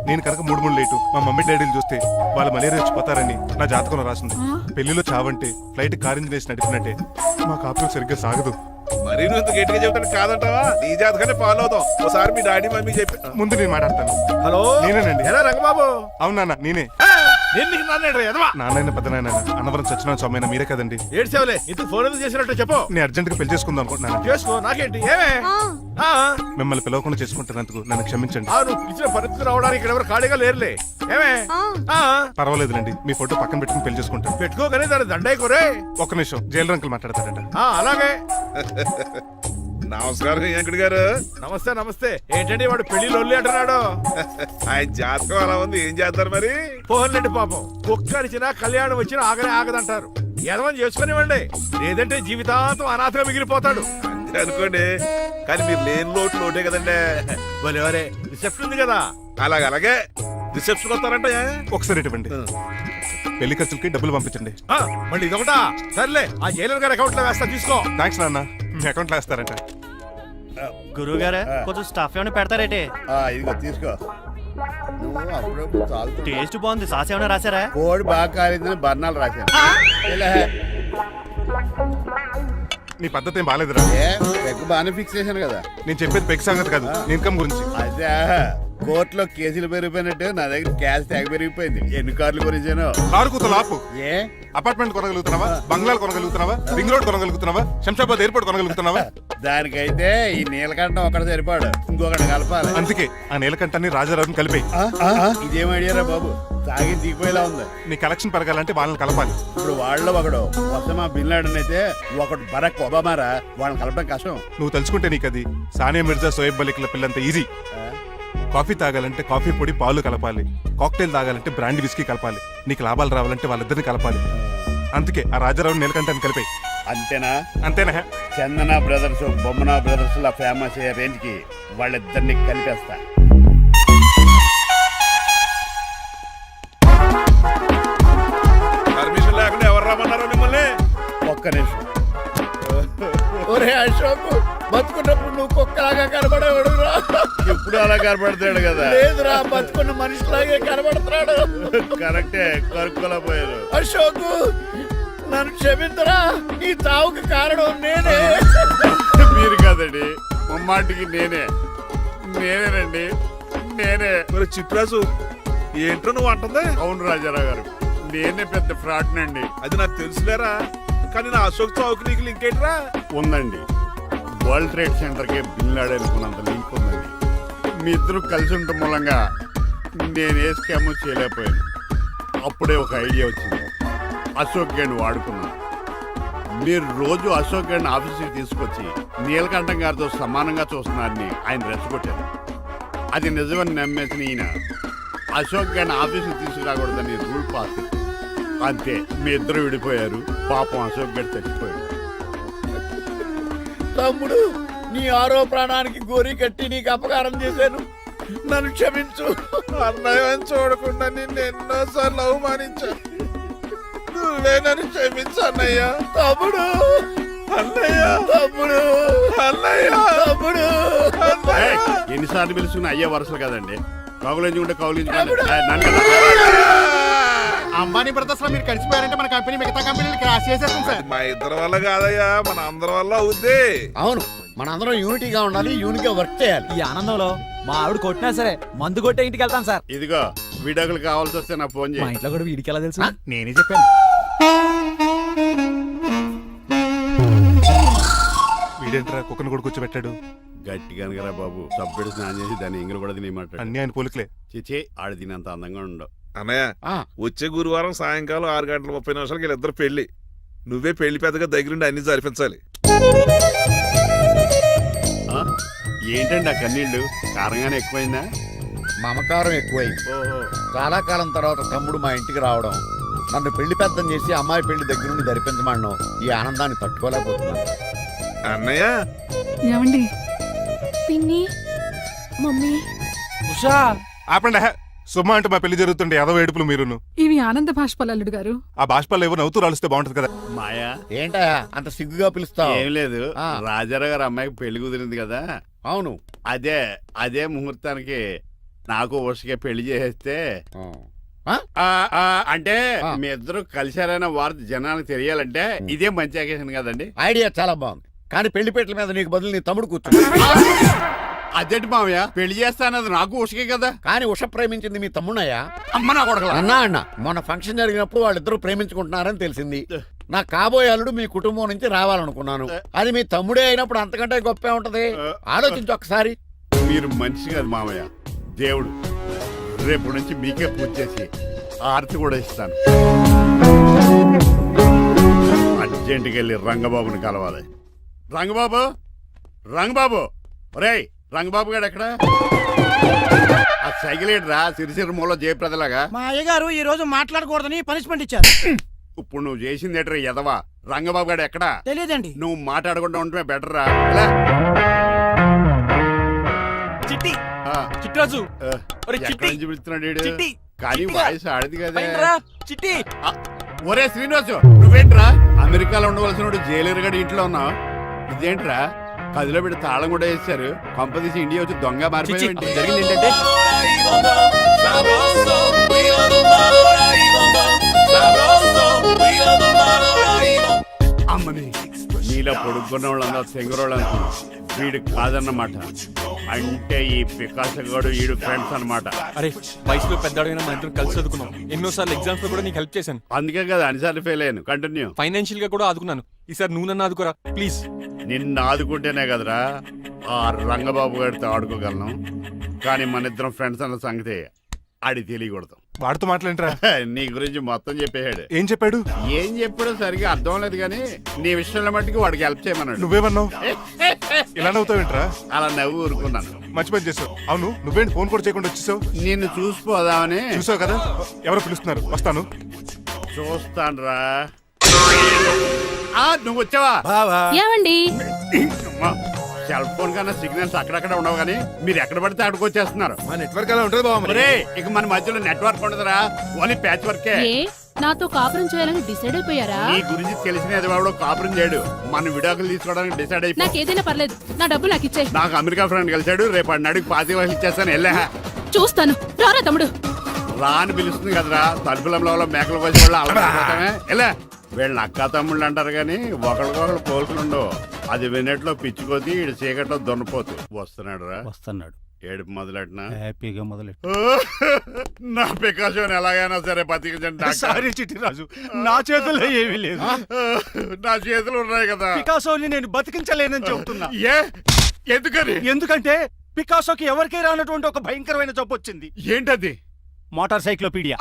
నేను కనుక 3 లేటు మా మమ్మీ డాడీలు చూస్తే వాళ్ళ మలేరియా వచ్చిపోతారని నా జాతకంలో రాసింది. పెళ్లిలో చావంటే ఫ్లైట్ కార్ ఇంజిన్ వేసి నడిపినట్టే. మా కాపురం సరిగ్గా సాగదు. మరి నువ్వు ఇంత గట్టిగా చెబుతాను కాదంటావా? నీ జాతకాన్ని ఫాలో అవుతాం. ఒకసారి మీ డాడీ మమ్మీ చెప్పి ముందు నేను మాట్లాడతాను. హలో నేనేనండి. ఎలా రంగబాబు? అవును నాన్న, నేనే. నాన్న పెద్ద నాయన అన్నవరం సత్యనారాయణ స్వామి అయినా మీరే కదండి. ఏడ్చేవలే ఇంతకు ఫోన్ ఎందుకు చేసినట్టు చెప్పు. నేను అర్జెంట్ గా పెళ్లి చేసుకుందాం అనుకుంటున్నాను. చేసుకో, నాకేంటి ఏమే. మిమ్మల్ని పిలవకుండా చేసుకుంటున్నందుకు నన్ను క్షమించండి. నువ్వు ఇచ్చిన పరిస్థితి రావడానికి ఇక్కడ ఎవరు ఖాళీగా లేరులే. ఏమే పర్వాలేదులేండి, మీ ఫోటో పక్కన పెట్టుకుని పెళ్లి చేసుకుంటాను. పెట్టుకోగానే దాని దండై కోరే. ఒక్క నిమిషం, జైలు అంకుల్ మాట్లాడతారంట. అలాగే. నమస్కారం వెంకట గారు. నమస్తే నమస్తే. ఏంటండి వాడు పెళ్లి లొల్లి అంటున్నాడు? ఆయన జాతకం అలా ఉంది, ఏం చేస్తారు మరి? పోన్లండి పాపం, కుక్క అడిచినా కళ్యాణం వచ్చినా ఆగనే ఆగదంటారు. ఎదవని చేసుకునివ్వండి, లేదంటే జీవితాంతం అనాథగా మిగిలిపోతాడు. అంతే అనుకోండి, కానీ మీరు లేని లోటే కదండి. ఎవరే రిసెప్షన్ ఉంది కదా, అలాగే రిసెప్షన్ వస్తారంట. ఒకసారి ఇటువంటి పెళ్లి ఖర్చులకి డబ్బులు పంపించండి. మళ్ళీ ఇదొకటా? సర్లే, ఆ జైలర్ గారి అకౌంట్ లో వేస్తా, తీసుకో. థ్యాంక్స్ నాన్న, మీ అకౌంట్ లో వేస్తారంట. గురువు గారు కొంచెం స్టఫ్ ఏమైనా పెడతారేటే? ఇదిగో తీసుకో. నువ్వు అప్పుడప్పుడు చాలు. టేస్ట్ బాగుంది, సాస్ ఏమైనా రాశారా? కోడి బాగా కాలేదని బర్ణాలు రాశాను. నీ పద్ధతి ఏం బాగాలేదురా. పెగ్ బాగానే ఫిక్స్ చేశాను కదా. నేను చెప్పేది పెగ్ సంగతి కాదు, నీ ఇన్కమ్ గురించి. అదే కోర్టులో కేసులు పెరిగిపోయినట్టు నా దగ్గర క్యాష్ తెగ పెరిగిపోయింది. ఎన్ని కార్లు కొనిచ్చాను? కారు కూతలు ఆపు. ఏ అపార్ట్మెంట్ కొనగలుగుతున్నావా? బంగ్లాలు కొనగలుగుతున్నావా? రింగ్ రోడ్ కొనగలుగుతున్నావా? శంషాబాద్ ఎయిర్పోర్ట్ కొనగలుగుతున్నావా? దానికైతే ఈ నీలకంఠం ఒకటి సరిపాడు, ఇంకొకటి కలపాలి. అందుకే ఆ నీలకంఠాన్ని రాజారావుని కలిపి. ఇదేం ఐడియారా బాబు, తాగి దిగిపోయేలా ఉంది. నీ కలెక్షన్ పెరగాలంటే వాళ్ళని కలపాలి. ఇప్పుడు వాళ్ళలో ఒకడు ఒసమా బిన్ లాడెన్ అయితే ఒకటి బరాక్ ఒబామారా, వాళ్ళని కలపడం కష్టం. నువ్వు తలుచుకుంటే నీకు అది సానియా మిర్జా, సోయబ్ మలిక్ల పిల్లంత ఈజీ. కాఫీ తాగాలంటే కాఫీ పొడి పాలు కలపాలి, కాక్టైల్ తాగాలంటే బ్రాండ్ విస్కీ కలపాలి. నీకు లాభాలు రావాలంటే వాళ్ళిద్దరిని కలపాలి. అందుకే ఆ రాజారావు నీలకంఠాన్ని కలిపి. అంతేనా? అంతేనా? చందన బ్రదర్స్, బొమ్మన బ్రదర్స్ లా ఫేమస్ అయ్యే రేంజ్ కి వాళ్ళిద్దరిని కలిపేస్తా. పర్మిషన్ లేకుండా ఎవరు రమ్మన్నారో మిమ్మల్ని? ఒక్క నిమిషం. ఒరే అశోక్, బతుకున్నప్పుడు నువ్వు కుక్కలాగా కనబడేవాడురా. ఇప్పుడు అలా కనబడతాడు కదా. లేదురా, బతుకున్న మనిషిలాగే కనబడుతున్నాడు. కరెక్టే, కరుక్కోలా పోయారు. అశోక్ నన్ను క్షమించరా, ఈ తావుకి కారణం నేనే. మీరు కాదండి, ముమ్మాటికి నేనేనండి, నేనే. మరి చిట్రాజు ఏంటో నువ్వు అంటుంది? అవును రాజారావు గారు, నేనే పెద్ద ఫ్రాడ్ నండి. అది నాకు తెలుసులేరా, కానీ నా అశోక్ చౌక్ నీకు లింక్ ఏంట్రా? ఉందండి, వరల్డ్ ట్రేడ్ సెంటర్ కి బిన్ లాడెన్ అనుకున్నంత లింక్ ఉందండి. మీ ఇద్దరు కలిసి ఉండటం మూలంగా నేను ఏ స్కామ్ చేయలేకపోయాను. అప్పుడే ఒక ఐడియా వచ్చింది, అశోక్ గేణ్ వాడుకున్నాను. మీరు రోజు అశోక్ గేణ్ ఆఫీస్కి తీసుకొచ్చి నీలకంఠం గారితో సమానంగా చూస్తున్నారని ఆయన రెచ్చగొట్టారు. అది నిజమని నమ్మేసిన ఈయన అశోక్ గేణ్ ఆఫీస్కి తీసుకురాకూడదని రూల్ పాస్. అంతే, మీ ఇద్దరు విడిపోయారు. పాపం అశోక్ గేణ్ చచ్చిపోయాడు. తమ్ముడు, నీ ఆరో ప్రాణానికి గోరి కట్టి నీకు అపకారం చేశాను, నన్ను క్షమించు. అన్నయ్యని చూడకుండా నిన్ను ఎన్నోసార్లు అవమానించాను, నువ్వే నన్ను క్షమించు అన్నయ్య. తమ్ముడు, అన్నయ్య, తమ్ముడు, అన్నయ్య, తమ్ముడు. ఎన్నిసార్లు పిలుచుకున్న అయ్యే వరుసలు కదండి. కౌలించుకుంటే అంబానీ బ్రదర్స్ లో మీరు కలిసిపోయారంటే మన కంపెనీ మిగతా కంపెనీలు క్రాష్ చేసేస్తాం సార్. మా ఇద్దరి వల్ల కాదయ్యా, మన అందరి వల్ల అవుద్ది. అవును, మన అందరం యూనిటీగా ఉండాలి, యూనిట్గా వర్క్ చేయాలి. ఈ ఆనందంలో మా ఆవిడ కొట్టినా సరే మందు కొట్టే ఇంటికి వెళ్తాం సార్. ఇదిగో విడాకులు కావాల్సి వస్తే నాకు ఫోన్ మా చేయి. ఇంట్లో కూడా వీడికి ఎలా తెలుసు? నేనే చెప్పాను. వీడేంట్రా కుక్కను కూడా కూర్చోబెట్టాడు? గట్టి కనుకరా బాబు, సబ్బెడు స్నానం చేసి దాన్ని ఎంగిలి కూడా తినేయమాట. అన్ని ఆయన పోలికలే. చిచే ఆడు తినంత అందంగా ఉండవు. అన్నయ్య వచ్చే గురువారం సాయంకాలం 6:30 వీళ్ళిద్దరు పెళ్లి. నువ్వే పెళ్లి పెద్దగా దగ్గరుండి అన్ని జరిపించాలి. ఏంటండి ఆ కన్నీళ్ళు? కారంగానే ఎక్కువైందా? మమకారం ఎక్కువైంది. ఓహో. చాలా కాలం తర్వాత తమ్ముడు మా ఇంటికి రావడం, నన్ను పెళ్లి పెద్దం చేసి అమ్మాయి పెళ్లి దగ్గర నుండి ధరిపించమన్నాం. ఈ ఆనందాన్ని తట్టుకోలేకపోతున్నాను. అన్నయ్య ఏమండి పిన్ని మమ్మీ ఉషా ఆపండి. సుమ అంటే మా పెళ్లి జరుగుతుండే ఎదవ ఏడుపులు మీరును. ఇవి ఆనంద భాష్పాలు అల్లుడు గారు. ఆ బాష్పాలు ఏవో నవ్వుతూ రాలిస్తే బాగుంటది కదా. మాయా ఏంటా అంత సిగ్గుగా పిలుస్తావు? ఏం లేదు, ఆ. రాజారావు గారు అమ్మాయికి పెళ్లి కుదిరింది కదా. అవును. అదే ముహూర్తానికి నాకు ఉషకే పెళ్లి చేసేస్తే అంటే మీ ఇద్దరు కలిశారైన వార్త జనానికి తెలియాలంటే ఇదే మంచి అకేషన్ కదండి. ఐడియా చాలా బాగుంది, కానీ పెళ్లిపేటల మీద నీకు బదులు నీ తమ్ముడు కూర్చుంది. అదేంటి మామయ్య, పెళ్లి చేస్తానది నాకు ఉషకే కదా. కానీ ఉష ప్రేమించింది మీ తమ్ముడయ్యా. అమ్మ నా కొడకలా. అన్న మొన్న ఫంక్షన్ జరిగినప్పుడు వాళ్ళిద్దరూ ప్రేమించుకుంటున్నారని తెలిసింది. నా కాబోయే అల్లుడు మీ కుటుంబం నుంచి రావాలనుకున్నాను. అది మీ తమ్ముడే అయినప్పుడు అంతకంటే గొప్పే ఉంటది. ఆలోచించు ఒక్కసారి. మీరు మనిషి కాదు మామయ్య, దేవుడు. రేపు నుంచి మీకే పూజ చేసి ఆరతి కూడా ఇస్తాను. అర్జెంటుకి వెళ్ళి రంగబాబుని కలవాలి. రంగబాబు ఒరేయ్, రంగబాబు గారు ఎక్కడ? ఆ సైకిల్ రా సిరిసిరి మూల జయప్రదలాగా. మా అయ్యగారు ఈ రోజు మాట్లాడకూడదని పనిష్మెంట్ ఇచ్చారు. ఇప్పుడు నువ్వు చేసింది ఎట్రా ఎదవా? రంగబాబు గారు ఎక్కడా? తెలియదండి. నువ్వు మాట్లాడకుండా ఉంటే బెటర్ రా. చిట్టి చిట్రాజు పిలుస్తున్నాడు కానీ వాయిస్ ఆడది కదా. చిట్టి ఒరే శ్రీనివాసు, నువ్వేంట్రా అమెరికాలో ఉండవలసిన జైలర్ గడి ఇంట్లో ఉన్నావు? ఇదేంట్రా కదిలో పెట్టి తాళం కూడా వేశారు. కంపదీసి ఇండియా వచ్చి దొంగ మారిపోయింది. జరిగింది ఏంటంటే అమ్మని నీలో పొడుక్కున్న వాళ్ళందరూ తెంగురోళ్ళు అనుకున్నా. వీడు కాదన్నమాట. అంటే ఈ పికాసగాడు వీడు ఫ్రెండ్స్ అన్నమాట. అరే వయసులో పెద్దవాడైనా మన ఇద్దరు కలిసి చదువుకున్నాం. ఎన్నోసార్లు ఎగ్జామ్స్ లో కూడా నీకు హెల్ప్ చేశాను. అందుకే కదా అన్నిసార్లు ఫెయిల్ అయ్యాను. కంటిన్యూ. ఫైనాన్షియల్ గా కూడా ఆదుకున్నాను. ఈసారి నువ్వు నన్ను ఆదుకోరా ప్లీజ్. నిన్ను ఆదుకుంటేనే కదరా ఆ రంగబాబు గారితో ఆడుకోగలను. కానీ మన ఇద్దరం ఫ్రెండ్స్ అన్న సంగతి ఆడి తెలియకూడదు. వాడితో మాట్లాడరా? నీ గురించి మొత్తం చెప్పేశాడు. ఏం చెప్పాడు? ఏం చెప్పాడో సరిగా అర్థం లేదు కానీ నీ విషయంలో మట్టుకు వాడికి హెల్ప్ చేయమన్నాడు. నువ్వేమన్నావు? ఇలా నవ్వుతావేంట్రా? అలా నవ్వు ఊరుకున్నాను. మంచి పని చేసావు. అవును, నువ్వేంటి ఫోన్ కూడా చేయకుండా వచ్చేసావు? నిన్ను చూసిపోదామని. చూసావు కదా, ఎవరో పిలుస్తున్నారు, వస్తాను. చూస్తానురా. నువ్వు వచ్చావా? ఏమండి సెల్ ఫోన్ కన్నా సిగ్నల్స్ అక్కడక్కడ ఉండవు కానీ మీరు ఎక్కడ పడితే అక్కడికి వచ్చేస్తున్నారు. మా నెట్వర్క్ అలా ఉంటుంది బాబు. ఇక మన మధ్యలో నెట్వర్క్ ఉండదురా, ఓన్లీ ప్యాచ్ వర్కే. నాతో కాపురం చేయాలని డిసైడ్ అయిపోయారా? నీ గురించి తెలిసిన ఎదవాడు కాపురం చేయడు. మన విడాకులు తీసుకోవడానికి డిసైడ్ అయిపోయి. నాకు ఏదైనా పర్లేదు, నా డబ్బు నాకు ఇచ్చే. నాకు అమెరికా ఫ్రెండ్ కలిసాడు, రేపు అడిగి 25 లక్షలు ఇచ్చేస్తాను. వెళ్ళా చూస్తాను. రారా తమ్ముడు. రాని పిలుస్తుంది కదరా, తలుపులంలో మేకలు కోసి వాళ్ళు అలవాటమే. ఎలా వీళ్ళని అక్క తమ్ముళ్ళు అంటారు కానీ ఒకరికొకరు పోల్చుండవు. అది వినట్లో పిచ్చుకోతి ఇటు చీకట్లో దొన్నపోతు. వస్తున్నాడు రా. వస్తున్నాడు. ఏడుపు మొదలెట్నా? హ్యాపీగా మొదలెట్టు. నా పికాసోని ఎలాగైనా సరే బతికించండి. సారీ చిట్టిరాజు, నా చేతుల్లో ఏమీ లేదు. నా చేతులు ఉన్నాయి కదా. పికాసోని నేను బతికించలేనని చెబుతున్నా. ఎందుకని? ఎందుకంటే పికాసోకి ఎవరికీ రానటువంటి ఒక భయంకరమైన జబ్బు వచ్చింది. ఏంటది? Motor cyclopaedia.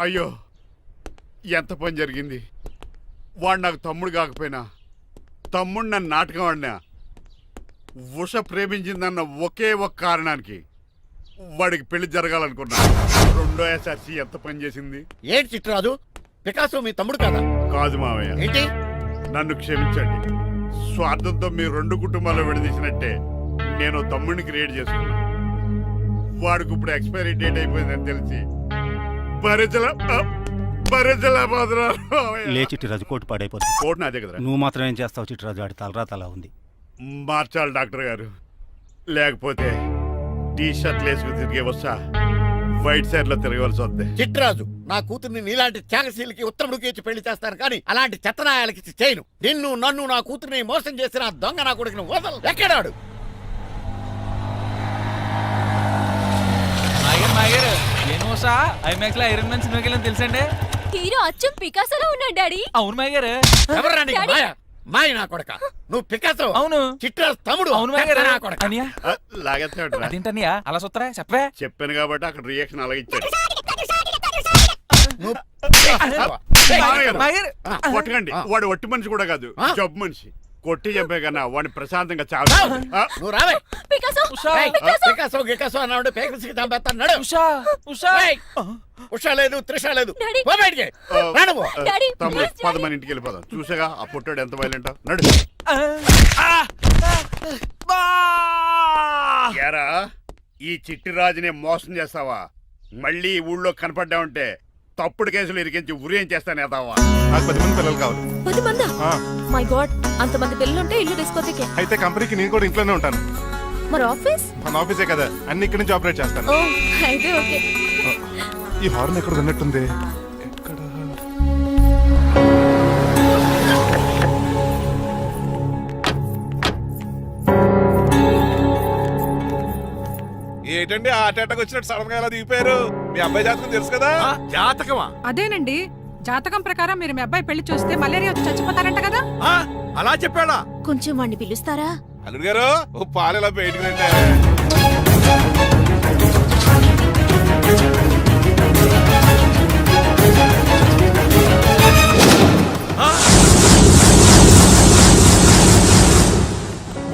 అయ్యో, ఎంత పని జరిగింది. వాడు నాకు తమ్ముడు కాకపోయినా తమ్ముడు నన్ను నాటకం ఆడినా ఉష ప్రేమించిందన్న ఒకే ఒక కారణానికి వాడికి పెళ్లి జరగాలనుకున్నా. రెండో ఎస్ఆర్సి ఎంత పని చేసింది. ఏంటి చిట్రాజు, పికాసో మీ తమ్ముడు కదా? కాదు మావయ్య, ఏంటి? నన్ను క్షమించండి. స్వార్థంతో మీ రెండు కుటుంబాలు విడదీసినట్టే నేను తమ్ముడిని క్రియేట్ చేసుకున్నా. వాడికి ఇప్పుడు ఎక్స్పైరీ డేట్ అయిపోయిందని తెలిసి లే చిట్టిరాజు, కోటు పాడైపోతుంది. కోట్ నాదే కదా. నువ్వు మాత్రం ఏం చేస్తావు చిట్టిరాజు? ఆడి తలరా తలా ఉంది. మార్చాలి డాక్టర్ గారు, లేకపోతే టీ షర్ట్లు వేసుకుని తిరిగే వస్తా వైట్ సైడ్ లో తిరగవలసి వద్దే. చిట్రాజు, నా కూతుర్ని నీలాంటి త్యాగశీలకి ఉత్తముడికి ఇచ్చి పెళ్లి చేస్తాను కానీ అలాంటి చెత్తనాయాలకి ఇచ్చి చేయను. నిన్ను నన్ను నా కూతుర్ని మోసం చేసిన దొంగ నా కొడుకుని వదలు. ఎక్కడాడు? ఐమాక్స్ లో ఐరన్ మ్యాన్ సినిమాకి వెళ్ళని తెలుసండి. హీరో అచ్చం పికాసోలో ఉన్నాడు డాడీ. అవును మాయ గారు. ఎవరు మాయ నా కొడక నువ్వు పికాసో అవును. చిట్రాజు తమ్ముడు అవును మామయ్య గారు. నా కొడక అనియా లాగేస్తాడు అదేంటనియా అలా సుత్తరా చెప్పే. చెప్పాను కాబట్టి అక్కడ రియాక్షన్ అలాగే ఇచ్చాడు. నువ్వు మామయ్య గారు, మామయ్య గారు. కొట్టకండి. వాడు ఒట్టి మనిషి కూడా కాదు, ఆ? జబ్బు మనిషి. కొట్టి చెప్పే కన్నా వాడిని ప్రశాంతంగా చావు. నువ్వు రావే పికాసో ఏయ్, పికాసో గికాసో అన్నాడు పేకల్సికి చంపేస్తాను నడు ఉషా ఉషా ఏయ్, ఉషా లేదు త్రిష లేదు డాడీ. పో బయటికి రా నువ్వు. డాడీ, తమ్ముడు please, పద డాడీ. మన ఇంటికి వెళ్ళిపోదాం. చూసాగా ఆ పుట్టాడు ఎంత వైలెంట్. నడు. ఏరా, ఈ చిట్టి రాజుని మోసం చేస్తావా? మళ్ళీ ఈ ఊళ్ళో కనపడ్డావంటే తప్పుడు కేసులు ఇరికించి ఉరేం చేస్తాను ఎదావా. నాకు 10 మంది పిల్లలు కావాలి. 10 మందా? ఆ, మై గాడ్, అంతమంది పిల్లలుంటే ఇల్లు డిస్కోతికే. అయితే కంపెనీకి నేను కూడా ఇంట్లోనే ఉంటాను. మరి ఆఫీస్? మన ఆఫీసే కదా, అన్ని ఇక్కడి నుంచి ఆపరేట్ చేస్తాను. ఓ అయితే ఓకే. ఈ హార్న్ ఎక్కడ విన్నట్టుంది. ఎక్కడ? ఏంటండి ఆ అటాక్ వచ్చినట్టు సడన్ గా ఎలా దిగిపోయారు? మీ అబ్బాయి జాతకం తెలుసు కదా. జాతకమా? అదేనండి, జాతకం ప్రకారం మీరు మీ అబ్బాయి పెళ్లి చూస్తే మలేరియా వచ్చి చచ్చిపోతారంట కదా. అలా చెప్పాడా? కొంచెం వాడిని పిలుస్తారా? అల్లుడు గారు ఓ పాలు ఇలా బయటకు రండి.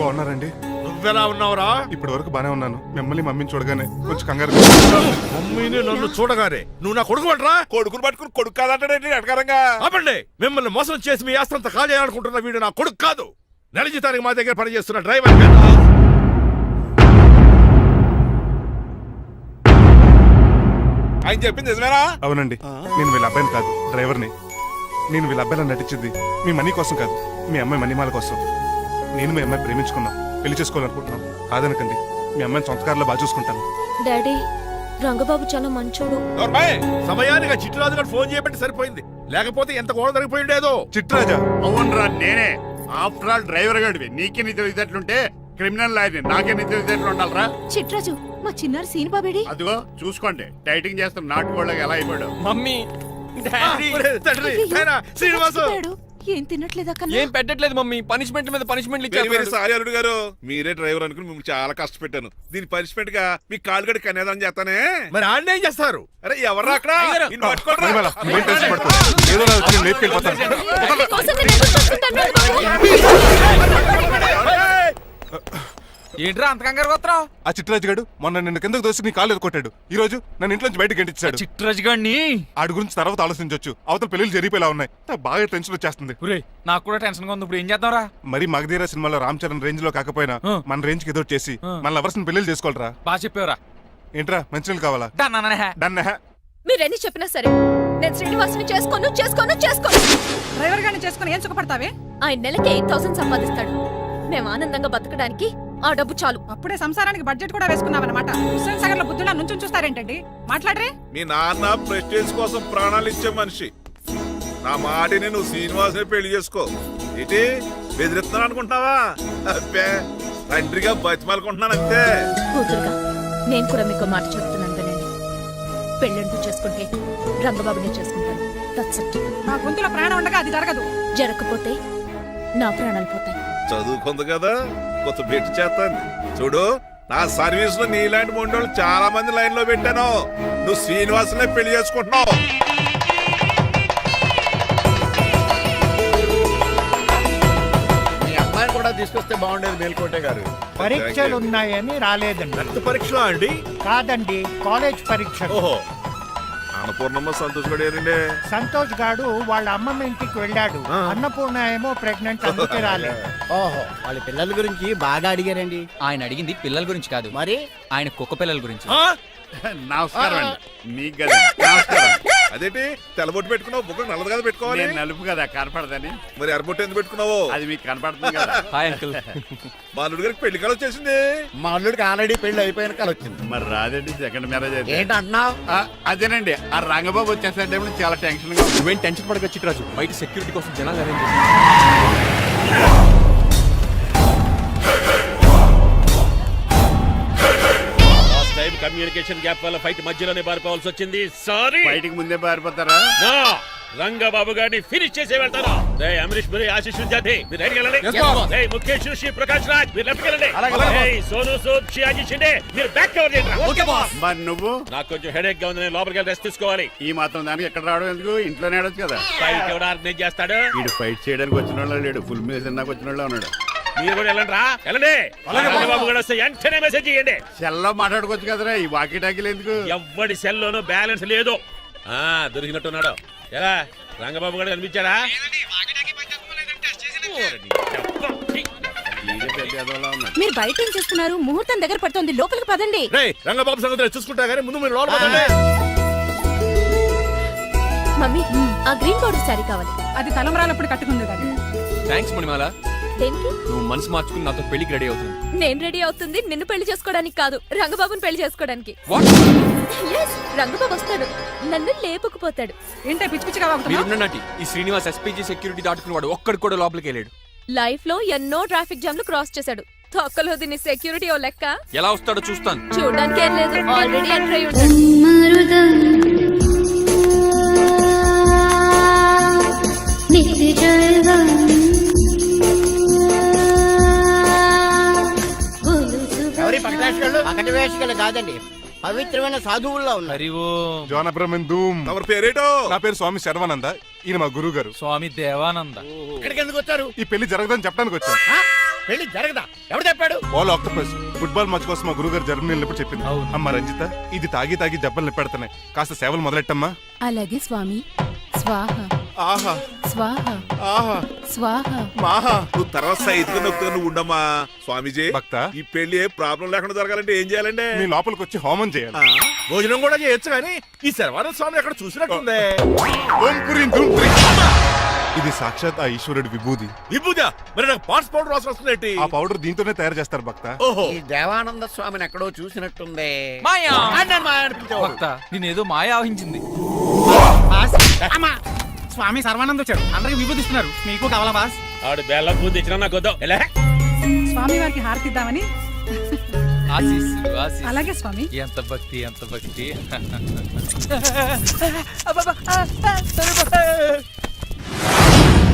బాగున్నారండి? నువ్వెలా ఉన్నావురా? ఇప్పటి వరకు బానే ఉన్నాను. మిమ్మల్ని మమ్మీని చూడగానే కొంచెం కంగారు. మమ్మీని నన్ను చూడగానే నువ్వు నా కొడుకు అంటరా? కొడుకుని పట్టుకుని కొడుకు కాదంటాడండి అటకారంగా. ఆపండి. మిమ్మల్ని మోసం చేసి మీ ఆస్తంతా కాల్ చేయాలనుకుంటున్న వీడు నా కొడుకు కాదు. నెల జీతానికి మా దగ్గర పనిచేస్తున్న డ్రైవర్. ఆయన చెప్పింది నిజమేనా? అవునండి, నేను వీళ్ళ అబ్బాయిని కాదు, డ్రైవర్ని. నేను వీళ్ళ అబ్బాయిలా నటించింది మీ మనీ కోసం కాదు, మీ అమ్మాయి మణిమాల కోసం. నేను మీ అమ్మాయి ప్రేమించుకున్నాం, పెళ్లి చేసుకోవాలనుకుంటున్నాం. కాదనకండి, మీ అమ్మాయిని సంస్కారాలు బాగా చూసుకుంటాను. డాడీ, రంగబాబు చాలా మంచోడు. సమయానికి చిట్టురాజు గారు ఫోన్ చేయబట్టి సరిపోయింది, లేకపోతే ఎంత గోడ జరిగిపోయి ఉండేదో. చిట్రాజా? అవునరా, నేనే. ఆఫ్టర్ ఆల్ డ్రైవర్ గడివి. నీకే నీ తెలివితేటలుంటే క్రిమినల్ లాయర్ని, నాకే నీ తెలివితేటలు ఉండాలరా. చిట్రాజు, మా చిన్నారి సీన్ బాబేడి. అదిగో చూసుకోండి, డైటింగ్ చేస్తున్న నాటుకోళ్ళకి ఎలా అయిపోయాడు. మమ్మీ తండ్రి, నాయనా, శ్రీనివాసు. ఏం తినట్లేదా కన్నా? ఏం పెట్టట్లేదు మమ్మీ, పనిష్మెంట్ మీద పనిష్మెంట్ వెరీ వెరీ సారీ అల్లుడు గారు. మీరే డ్రైవర్ అనుకుని మిమ్మల్ని చాలా కష్టపెట్టాను. దీని పనిష్మెంట్ గా మీ కాలు గడి కన్యాదానం చేస్తానే. మరి ఆడిని ఏం చేస్తారు? అరే ఎవర్రా అక్కడ? నిన్ను పట్టుకోరా. మణిమాల, నువ్వేం టెన్షన్ పడకు. ఏదో నా వచ్చి నేను లేపుకెళ్ళిపోతాను. కోసం నేను ఎదురు చూస్తుంటాను, బాబు. ఏంట్రా అంత కంగారు పోతున్నావు? ఆ చిట్రాజు గారు మొన్న నిన్ను కిందకు దోసి నీ కాలు కొట్టాడు. ఈ రోజు నన్ను ఇంట్లోంచి బయటకు గెంటించాడు. చిట్రాజు గారిని ఆడి గురించి తర్వాత ఆలోచించవచ్చు. అవతల పెళ్లిళ్ళు జరిగిపోయేలా ఉన్నాయి. నాకు బాగా టెన్షన్ వచ్చేస్తుంది. నాకు కూడా టెన్షన్ గా ఉంది. ఇప్పుడు ఏం చేద్దాంరా? మరి మగధీర సినిమాలో రామ్ చరణ్ రేంజ్ లో కాకపోయినా మన రేంజ్ కి ఏదో చేసి మన లవర్స్ ని పెళ్లి చేసుకోవాలరా. బాగా చెప్పావురా. ఏంట్రా మంచినీళ్ళు కావాలా? డన్. మీరెన్ని చెప్పినా సరే నేను శ్రీనివాసుని చేసుకోను. డ్రైవర్ గారిని చేసుకుని ఏం సుఖపడతావే? ఆయన నెలకి 8,000 సంపాదిస్తాడు. మేము ఆనందంగా బతకడానికి ఆ డబ్బు చాలు. అప్పుడే సంసారానికి బడ్జెట్ కూడా వేసుకున్నావన్నమాట. హుస్సేన్ సాగర్ లో బుద్ధులా నుంచి చూస్తారేంటండి? మాట్లాడరే. మీ నాన్న ప్రెస్టేజ్ కోసం ప్రాణాలు ఇచ్చే మనిషి. నా మాటిని నువ్వు శ్రీనివాసుని పెళ్లి చేసుకో. ఏంటి బెదిరిస్తున్నాను అనుకుంటున్నావా? అబ్బే, తండ్రిగా బతిమాలుకుంటున్నాను అంతే. కూతురుగా నేను కూడా మీకు మాట చెప్తున్నాను వినండి. పెళ్ళంటూ చేసుకుంటే రంగబాబునే చేసుకుంటాను. That's it. నా గొంతులో ప్రాణం ఉండగా అది జరగదు. జరగకపోతే నా ప్రాణాలు పోతాయి. చదువుకుంది కదా, కొత్త బెట్టి చేస్తాను. చూడు, నా సర్వీస్ లో నీలాంటి మొండోళ్ళు చాలా మంది లైన్ లో పెట్టాను. నువ్వు శ్రీనివాసునే పెళ్లి చేసుకుంటున్నావు. మీ అమ్మాయిని కూడా తీసుకొస్తే బాగుండేది మేల్కోటే గారు. పరీక్షలు ఉన్నాయని రాలేదండి. రక్త పరీక్షలో అండి? కాదండి, కాలేజ్ పరీక్ష. ఓహో, అన్నపూర్ణమ్మ సంతోష్ కూడా ఏంటండి? సంతోష్ గాడు వాళ్ళ అమ్మమ్మ ఇంటికి వెళ్ళాడు. అన్నపూర్ణ ఏమో ప్రెగ్నెంట్, అందుకే రాలేదు. ఓహో, వాళ్ళ పిల్లల గురించి బాగా అడిగారండి. ఆయన అడిగింది పిల్లల గురించి కాదు, మరి ఆయన కుక్క పిల్లల గురించి. నమస్కారం అండి. మీకు కదా నమస్కారం. అదేంటి తెల్లబొట్టు పెట్టుకున్నావు? బుగ్గ నల్లది కదా పెట్టుకోవాలి. నేను నలుపు కదా కనపడదని. మరి ఎర్రబొట్టు ఎందుకు పెట్టుకున్నావు? అది మీకు కనపడుతుంది కదా. Hi uncle. మా అల్లుడు గారికి పెళ్లి కాలం వచ్చేసింది. మా అల్లుడికి ఆల్రెడీ పెళ్లి అయిపోయిన కాలం వచ్చింది. మరి రాదండి, సెకండ్ మ్యారేజ్ అయితే. ఏంటంటున్నావు? అదేనండి, ఆ రంగబాబు వచ్చేసరికి చాలా టెన్షన్ గా. నువ్వేం టెన్షన్ పడక చిట్రాజు, బయట సెక్యూరిటీ కోసం జనాలు అరేంజ్ చేసి. కమ్యూనికేషన్ గ్యాప్ వల్ల ఫైట్ మధ్యలోనే పారిపోవాల్సి వచ్చింది. సారీ. బయటికి ముందే పారిపోతారా? రంగబాబు గారిని ఫినిష్ చేసి వెళ్తాను. రేయ్ అమరీష్ పురి, ఆశీష్ విద్యార్థి మీరు రైట్కి వెళ్ళండి. రేయ్ ముఖేష్ ఋషి, ప్రకాష్ రాజ్ మీరు లెఫ్ట్కి వెళ్ళండి. రేయ్ సోను సూద్, షియాజీ షిండే మీరు బ్యాక్ కవర్ చేయండి. మరి నువ్వు నాకు కొంచెం హెడేక్ గా ఉంది, నేను లోపలికి వెళ్ళి రెస్ట్ తీసుకోవాలి. ఈ మాత్రం దానికి ఎక్కడ రావడం ఎందుకు? ఇంట్లోనే ఆడొచ్చు కదా. ఫైట్ ఎవడు ఆర్గనైజ్ చేస్తాడు? వీడు ఫైట్ చేయడానికి వచ్చిన వాళ్ళు లేడు, ఫుల్ మీద తిన్నాక వచ్చిన వాళ్ళు ఉన్నాడు. మీరు కూడా వెళ్ళండి రా, వెళ్ళండి. రంగబాబు గారు వస్తే వెంటనే మెసేజ్ చేయండి. సెల్లో మాట్లాడుకోవచ్చు కదరా, ఈ వాకీ టాకీలు ఎందుకు? ఎవ్వడి సెల్లోనూ బ్యాలెన్స్ లేదు. దొరికినట్టున్నాడు. ఎలా రంగబాబు గారు కనిపించారా? మీరు బయట ఏం చేస్తున్నారు? ముహూర్తం దగ్గర పడుతుంది, లోపలికి పదండి. రంగబాబు సంగతి చూసుకుంటా గానీ ముందు మీరు లోపల పదండి. మమ్మీ, ఆ గ్రీన్ పౌడర్ శారీ కావాలి. అది తలంబ్రాలప్పుడు కట్టుకుంది కదా. థ్యాంక్స్ మణిమాల, దేనికి? నువ్వు మనసు మార్చుకుని నాతో పెళ్లికి రెడీ అవుతుంది. నేను రెడీ అవుతుంది నిన్ను పెళ్లి చేసుకోవడానికి కాదు, రంగబాబుని పెళ్లి చేసుకోవడానికి. Yes, రంగబాబు వస్తాడు, నన్ను లేపుకుపోతాడు. ఏంటే పిచ్చి పిచ్చిగా వాగుతున్నావ్? మీరున్నటి ఈ శ్రీనివాస్ ఎస్పీజీ సెక్యూరిటీ దాటుకుని వాడు ఒక్కడు కూడా లోపలికి వెళ్ళాడు. లైఫ్ లో ఎన్నో ట్రాఫిక్ జామ్లు క్రాస్ చేశాడు. తొక్కలో దీన్ని సెక్యూరిటీ ఓ లెక్క. ఎలా వస్తాడో చూస్తాను. చూడడానికి ఏం లేదు, ఆల్రెడీ ఎంటర్ అయి ఉంటాడు. ఎవరి పకటి వేషగాళ్ళు కాదండి, పవిత్రమైన సాధువుల్లో ఉన్నారు. జోన బ్రహ్మం ఎవరి పేరేటో? నా పేరు స్వామి శర్వానంద, ఈయన మా గురువు గారు. స్వామి దేవానంద. ఇక్కడికి ఎందుకు వచ్చారు? ఈ పెళ్లి జరగదని చెప్పడానికి వచ్చాను. పెళ్లి జరగదా? ఎవరు చెప్పాడు? ఆల్ ఆక్టోపస్ ఫుట్బాల్ మ్యాచ్ కోసం మా గురువు గారు జర్మనీ వెళ్ళినప్పుడు చెప్పింది. అమ్మ రంజిత, ఇది తాగి తాగి దెబ్బలు నిప్పెడుతున్నాయి, కాస్త సేవలు మొదలెట్టమ్మా. అలాగే స్వామి. స్వాహ ఆహా స్వాహ ఆహా స్వాహ. మాహా, నువ్వు తర్వాత సైతుగా నొక్కుతా నువ్వు ఉండమ్మా. స్వామిజీ, భక్త, ఈ పెళ్లి ఏ ప్రాబ్లం లేకుండా జరగాలంటే ఏం చేయాలండి? మీ లోపలికి వచ్చి హోమం చేయాలి. భోజనం కూడా చేయొచ్చు కానీ ఈ శర్వానంద స్వామి ఎక్కడ చూసినట్టుంది. ఓం పురీం ధూమ్ పురీం. ఇది సాక్షాత్ ఆ ఈశ్వరుడి విభూది. విభూజ, మరి నాకు పాట్స్ పౌడర్ వాసన వస్తుంది. ఆ పౌడర్ దీంతోనే తయారు చేస్తారు భక్త. ఓహో, ఈ దేవానంద స్వామిని ఎక్కడో చూసినట్టుంది. మాయా నన్ను మాయ అనిపించేవాడు. భక్త, నేనేదో మాయ ఆవహించింది. స్వామి సర్వానంద్ వచ్చాడు, అందరికి విభూతిస్తున్నారు. మీకు కావాలా బాస్? ఆడు బెల్లం బుద్ధి ఇచ్చినా నాకు వద్దు. ఎలా? స్వామి వారికి హారతి ఇద్దామని. ఆశీస్సులు, ఆశీస్సులు. అలాగే స్వామి. ఎంత భక్తి, ఎంత భక్తి.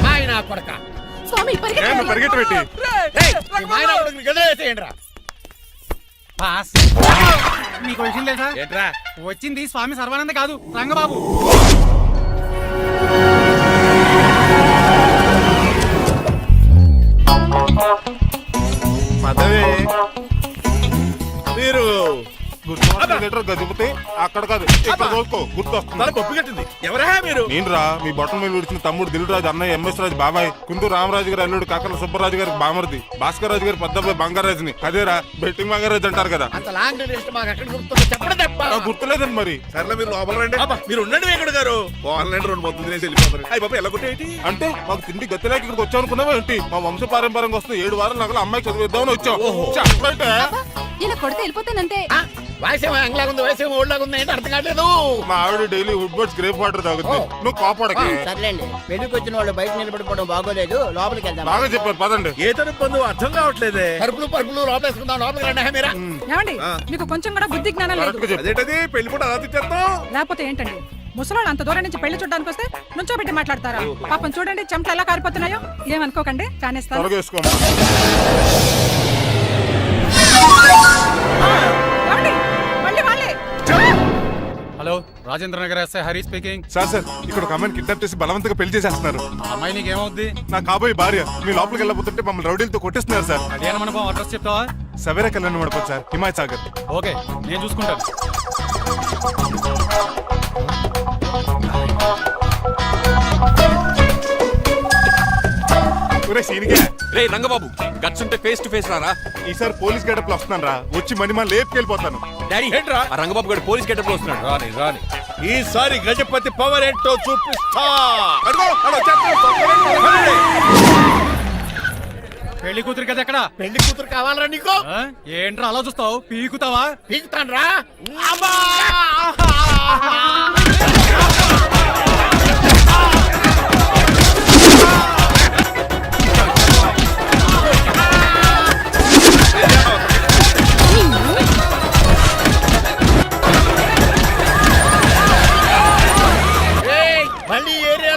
మాయన కొడక. స్వామి పరిగెట్టు పెట్టి మాయన కొడుకుని గదిలేసేయండి రా. బాస్, మీకు విషయం తెలుసా? ఏంట్రా? వచ్చింది స్వామి సర్వానంద కాదు, రంగబాబు. పదవే మీరు గదిపితే అక్కడ కాదు, ఇక్కడ చూసుకో, గుర్తొస్తుంది. తల పప్పు కట్టింది. ఎవరా మీరు? నేను రా, మీ బొట్టల మీద విడిచిన తమ్ముడు దిల్ రాజు, అన్నయ్య ఎంఎస్ రాజు బాబాయ్, కుందూరు రామరాజు గారు అల్లుడు కాకల సుబ్బరాజు గారి బామర్ది, భాస్కర్ రాజు గారి పెద్దబ్బాయి బంగారాజుని. అదేరా బెట్టింగ్ బంగారాజు అంటారు కదా. అంత లాంగ్ లిస్ట్ మాకు ఎక్కడ గుర్తుందో చెప్పడం తప్ప. గుర్తులేదండి మరి. సర్లే మీరు లోపల రండి. మీరు ఉండండి వెంకట గారు. ఆన్లైన్ 2 మొత్తం తినేసి వెళ్ళిపోతారు. అయ్యి బాబా ఎలా కొట్టేటి అంటే మాకు తిండి గతిలేక ఇక్కడికి వచ్చావు అనుకున్నావా ఏంటి? మా వంశ పారంపర్యంగా వస్తున్న 7 వారాలు నగల అమ్మాయికి చదివిద్దామని వచ్చావు. చెప్పంటే ఇలా కొడితే వెళ్ళిపోతానంతే. వయసేమో ఎంగ్లాగా ఉంది, వయసేమో ఓల్డ్లాగా ఉంది, ఏంటి అర్థం కావట్లేదు. మా ఆవిడ daily Woodward's gripe water తాగుతుంది, నువ్వు కాపాడకి. సర్లేండి, పెళ్లికి వచ్చిన వాళ్ళు బయట నిలబడిపోవడం బాగోలేదు, లోపలికి వెళ్దాం. బాగా చెప్పారు, పదండి. ఏ తరపు అర్థం కావట్లేదే. పరుపులు పరుపులు లోపలేసుకుందాం, లోపలికి రండి. మీరా ఏమండి, మీకు కొంచెం కూడా బుద్ధి జ్ఞానం లేదు. అదేంటది పెళ్లి కూడా అలా తిట్టేస్తాం. లేకపోతే ఏంటండి, ముసలాళ్ళు అంత దూరం నుంచి పెళ్లి చూడడానికి వస్తే నుంచోబెట్టి మాట్లాడతారా? పాపం చూడండి చెమటలు ఎలా కారిపోతున్నాయో. ఏమనుకోకండి, కానిస్తాను. తొలగేసుకోమా. ఏమండి, మళ్ళీ వాళ్ళే. Hello, Rajendra Nagar SI Hari speaking. Sir ఇక్కడ ఒక అమ్మాయిని కిడ్నాప్ చేసి బలవంతంగా పెళ్లి చేసేస్తున్నారు. ఆ అమ్మాయి నీకేమవుద్ది? నా కాబోయే భార్య. మీ లోపలికి వెళ్ళబోతుంటే మమ్మల్ని రౌడీలతో కొట్టేస్తున్నారు సార్. కళ్యాణ మండపం అడ్రస్ చెప్తావా? సవేరా కళ్యాణ మండపం సార్, హిమాయత్ సాగర్. ఓకే, నేను చూసుకుంటాను. రే రంగబాబు, గట్స్ ఉంటే ఫేస్ టు ఫేస్ రారా. ఈసారి పోలీస్ గెటప్ లో వస్తున్నాను రా, వచ్చి మణిమా లేపుకెళ్ళిపోతాను. డాడీ ఏంట్రా? ఆ రంగబాబు గారు పోలీస్ గెటప్ లో వస్తున్నాడు. రాని రాని ఈసారి గజపతి పవర్ ఏంటో చూపిస్తా. పెళ్లి కూతురు కదా ఎక్కడ? పెళ్లి కూతురు కావాలరా నీకు? ఏంట్రా అలా చూస్తావు? పీకుతావా? పీకుతాను రా. మళ్ళీ ఏరియా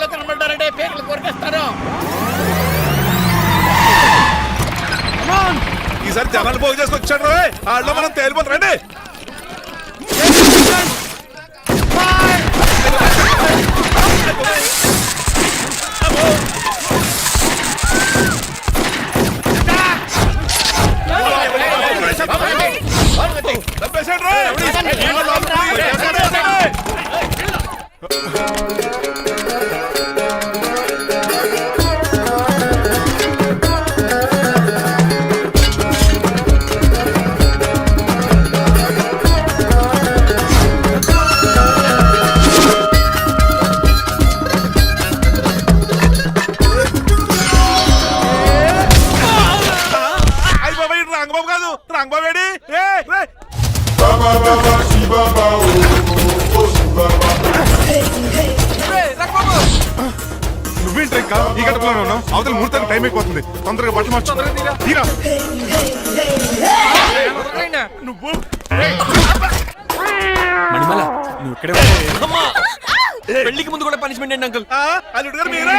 ఒకసారి జనాలు పోగు చేసుకొచ్చాడు ఆడలో మనం తేలిపోతాం రండి. చంపేశాడు రా. రంగబాబు కాదు, రంగబాబు ఏడి? నువ్వేంటి ఇంకా ఈ గడపలోనే ఉన్నావు? అవతల ముహూర్తానికి టైం అయిపోతుంది. తొందరగా బట్టలు మార్చు. తీరా. నువ్వు మణిమాల నువ్వు ఇక్కడే పెళ్లికి ముందు కూడా పనిష్మెంట్ ఏంటి అంకుల్? అల్లుడు గారు మీరా?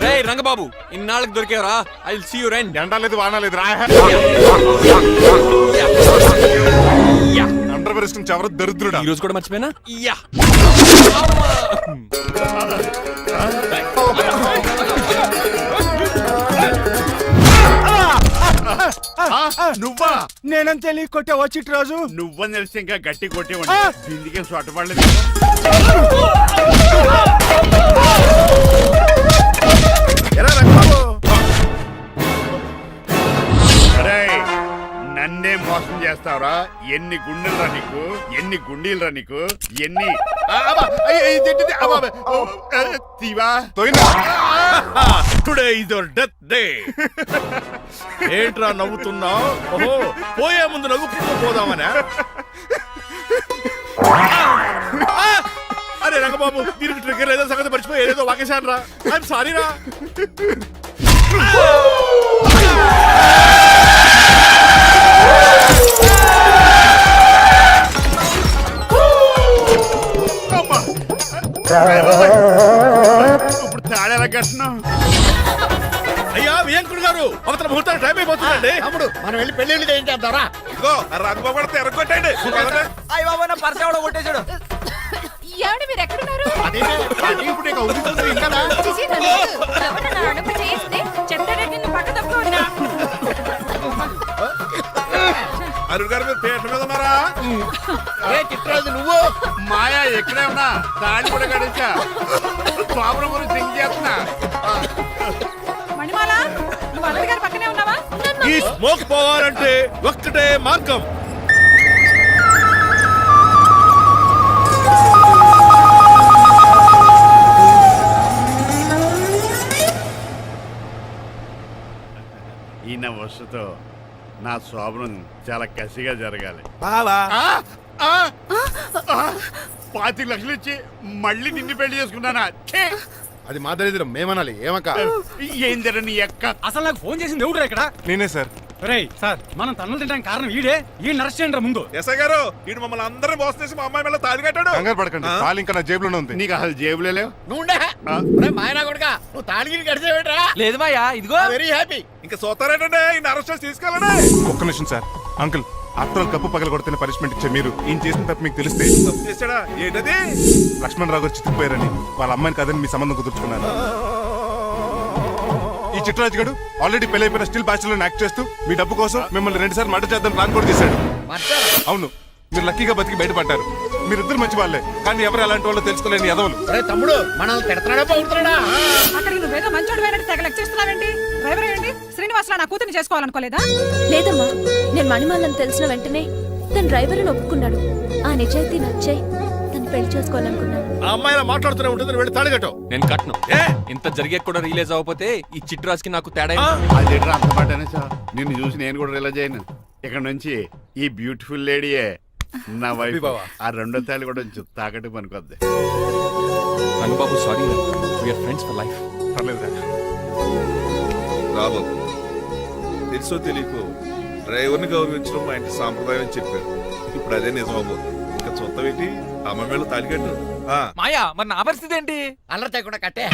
రే రంగబాబు ఇన్నాళ్ళకి దొరికేవరా? I will see you rain. ఎండాలేదు వానాలేదు రా. అండర్ వేసుకుని ఎవరు దరిద్రుడా? ఈ రోజు కూడా మర్చిపోయినా? యా నువ్వా? నేనంత తెలియ కొట్టే వచ్చి రోజు నువ్వని తెలిసి ఇంకా గట్టి కొట్టేవాడి. దీనికి సొట్టపడలేదు. నన్నే మోసం చేస్తావురా? ఎన్ని గుండెలరా నీకు, ఎన్ని గుండీలరా నీకు, ఎన్ని today is your death day. ఏంట్రా నవ్వుతున్నావు? ఓహో పోయే ముందు నవ్వుకుంటూ పోదామనా? అరే రంగబాబు దీనికి ట్రిగ్గర్ ఏదో సంగతి మర్చిపోయి ఏదో వాకేశాను రా. ఐఎమ్ సారీ రా. ఇప్పుడు తాడేలా కట్టినావు? అయ్యా వియంకుడు గారు అవతల ముహూర్తానికి టైం అయిపోతుందండి. అప్పుడు మనం వెళ్ళి పెళ్లి చేయించేద్దారా? ఇదిగో రంగబాబు కూడా తెరగొట్టండి. అయ్య బాబా నా పర్స్ ఎవడో కొట్టేశాడు. ఏమండి మీరు ఎక్కడున్నారు? అల్లుడు గారు మీరు పీట మీద ఉన్నారా? చిట్రాజు నువ్వు మాయా ఎక్కడే ఉన్నా తాళి కూడా కడిచా ప్రాబ్లం గురించి థింక్ చేస్తున్నా. మణిమాల నువ్వు అల్లుడి గారి పక్కనే ఉన్నావా? ఈ స్మోక్ పోవాలంటే ఒక్కటే మార్గం. ఈయన వస్తుతో నా శోభనం చాలా కసిగా జరగాలి. బావా 25 లక్షలు ఇచ్చి మళ్ళీ నిన్ను పెళ్లి చేసుకున్నానా? అది మా దరిద్రం మేమనాలి. ఏమక్క ఏం జర నీ ఎక్క అసలు నాకు ఫోన్ చేసింది ఎవడు ఇక్కడ? నేనే సార్. సార్ మనం తన్నులు తినడానికి కారణం ఈడే. ఈ నర్స్ చేయండి ముందు. ఎస్ఐ గారు వీడు మమ్మల్ని అందరినీ మోసం చేసి మా అమ్మాయి మీద తాళి కట్టాడు. కంగారు పడకండి, తాళి ఇంకా నా జేబులోనే ఉంది. నీకు అసలు జేబులే లేవు. నువ్వు మాయనా కొడుకా నువ్వు తాడిగిరి గడిచేవేట్రా? లేదు మాయా ఇదిగో వెరీ హ్యాపీ. ఇంకా సోతారేటండి ఈ అరెస్ట్ చేసి తీసుకెళ్ళండి. ఒక్క నిమిషం sir. Uncle after all cup పగల కొడితేనే పనిష్మెంట్ ఇచ్చే మీరు ఈయన చేసిన తప్పు మీకు తెలిస్తే తప్పు చేశాడా? ఏంటది? లక్ష్మణ్ రావు గారు చితికిపోయారని వాళ్ళ అమ్మాయిని కదని మీ సంబంధం కుదుర్చుకున్నాను. ఈ చిట్రాజు గడు ఆల్రెడీ పెళ్ళైపోయిన స్టిల్ బ్యాచులర్ యాక్ట్ చేస్తూ మీ డబ్బు కోసం మిమ్మల్ని 2 సార్లు మర్డర్ చేద్దాం ప్లాన్ కూడా చేశాడు. అవును, మీరు లక్కీగా బతికి బయటపడ్డారు. మీరిద్దరు మంచి వాళ్ళే, కానీ ఎవరు అలాంటి వాళ్ళు తెలుసుకోలేని ఎదవలు. తమ్ముడు మనల్ని తిడతాడా పోతున్నాడా? అక్కడికి నువ్వేదో మంచోడు పోయినట్టు తెగ లెక్చేస్తున్నావేంటి? డ్రైవర్ ఏంటి శ్రీనివాసలా నా కూతుర్ని చేసుకోవాలనుకోలేదా? లేదమ్మా, నేను మణిమాలని తెలిసిన వెంటనే తన డ్రైవర్ అని ఒప్పుకున్నాడు. ఆ నిజాయితీ నచ్చే తను పెళ్లి చేసుకోవాలనుకున్నాను. ఆ అమ్మాయిలా మాట్లాడుతూనే ఉంటుంది, వెళ్ళి తాడిగట్టు. నేను కట్ను. ఇంత జరిగే కూడా రిలీజ్ అవ్వకపోతే ఈ చిట్రాజ్కి నాకు తేడా అది అంత పాటనే సార్. నిన్ను చూసి నేను కూడా రిలైజ్ అయ్యాను. ఇక్కడ నుంచి ఈ బ్యూటిఫుల్ లేడీయే నా వైఫ్. ఆ 2వ తాళి కూడా తాకట్టు పనికొద్ది. Rangababu sorry, we are friends for life. పర్లేదు రాబాబు తెలుసో తెలియకో డ్రైవర్ని గౌరవించడం మా ఇంటి సాంప్రదాయం అని చెప్పారు. ఇప్పుడు అదే నిజం అవ్వదు. ఇంకా చూస్తావేంటి అమ్మ మేళ తాలికట్టు మాయా మరి నా పరిస్థితి ఏంటి? అల్లరి తగ్గకుండా కట్టే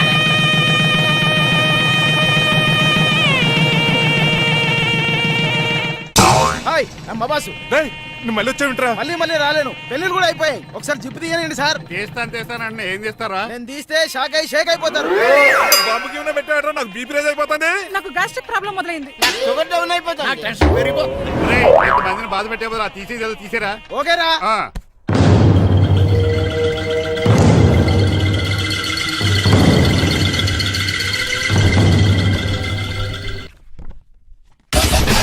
హాయ్ బాబాసు. డేయ్, నువ్వు మళ్ళీ వచ్చావింట్రా? మళ్ళీ రాలేను. పెళ్ళిళ్ళు కూడా అయిపోయాయి. ఒకసారి జిప్పు తీయనండి సార్. తీస్తానంటే ఏం చేస్తారా? నేను తీస్తే షేక్ అయిపోతారు. బాబుకి ఏమైనా పెట్టాడరా? నాకు బీపీ రేజ్ అయిపోతుంది. నాకు గ్యాస్ట్రిక్ ప్రాబ్లం మొదలైంది. షుగర్ డౌన్ అయిపోతుంది. టెన్షన్ పెరిగిపో మందిని బాధ పెట్టే తీసేది తీసేరా. ఓకేరా.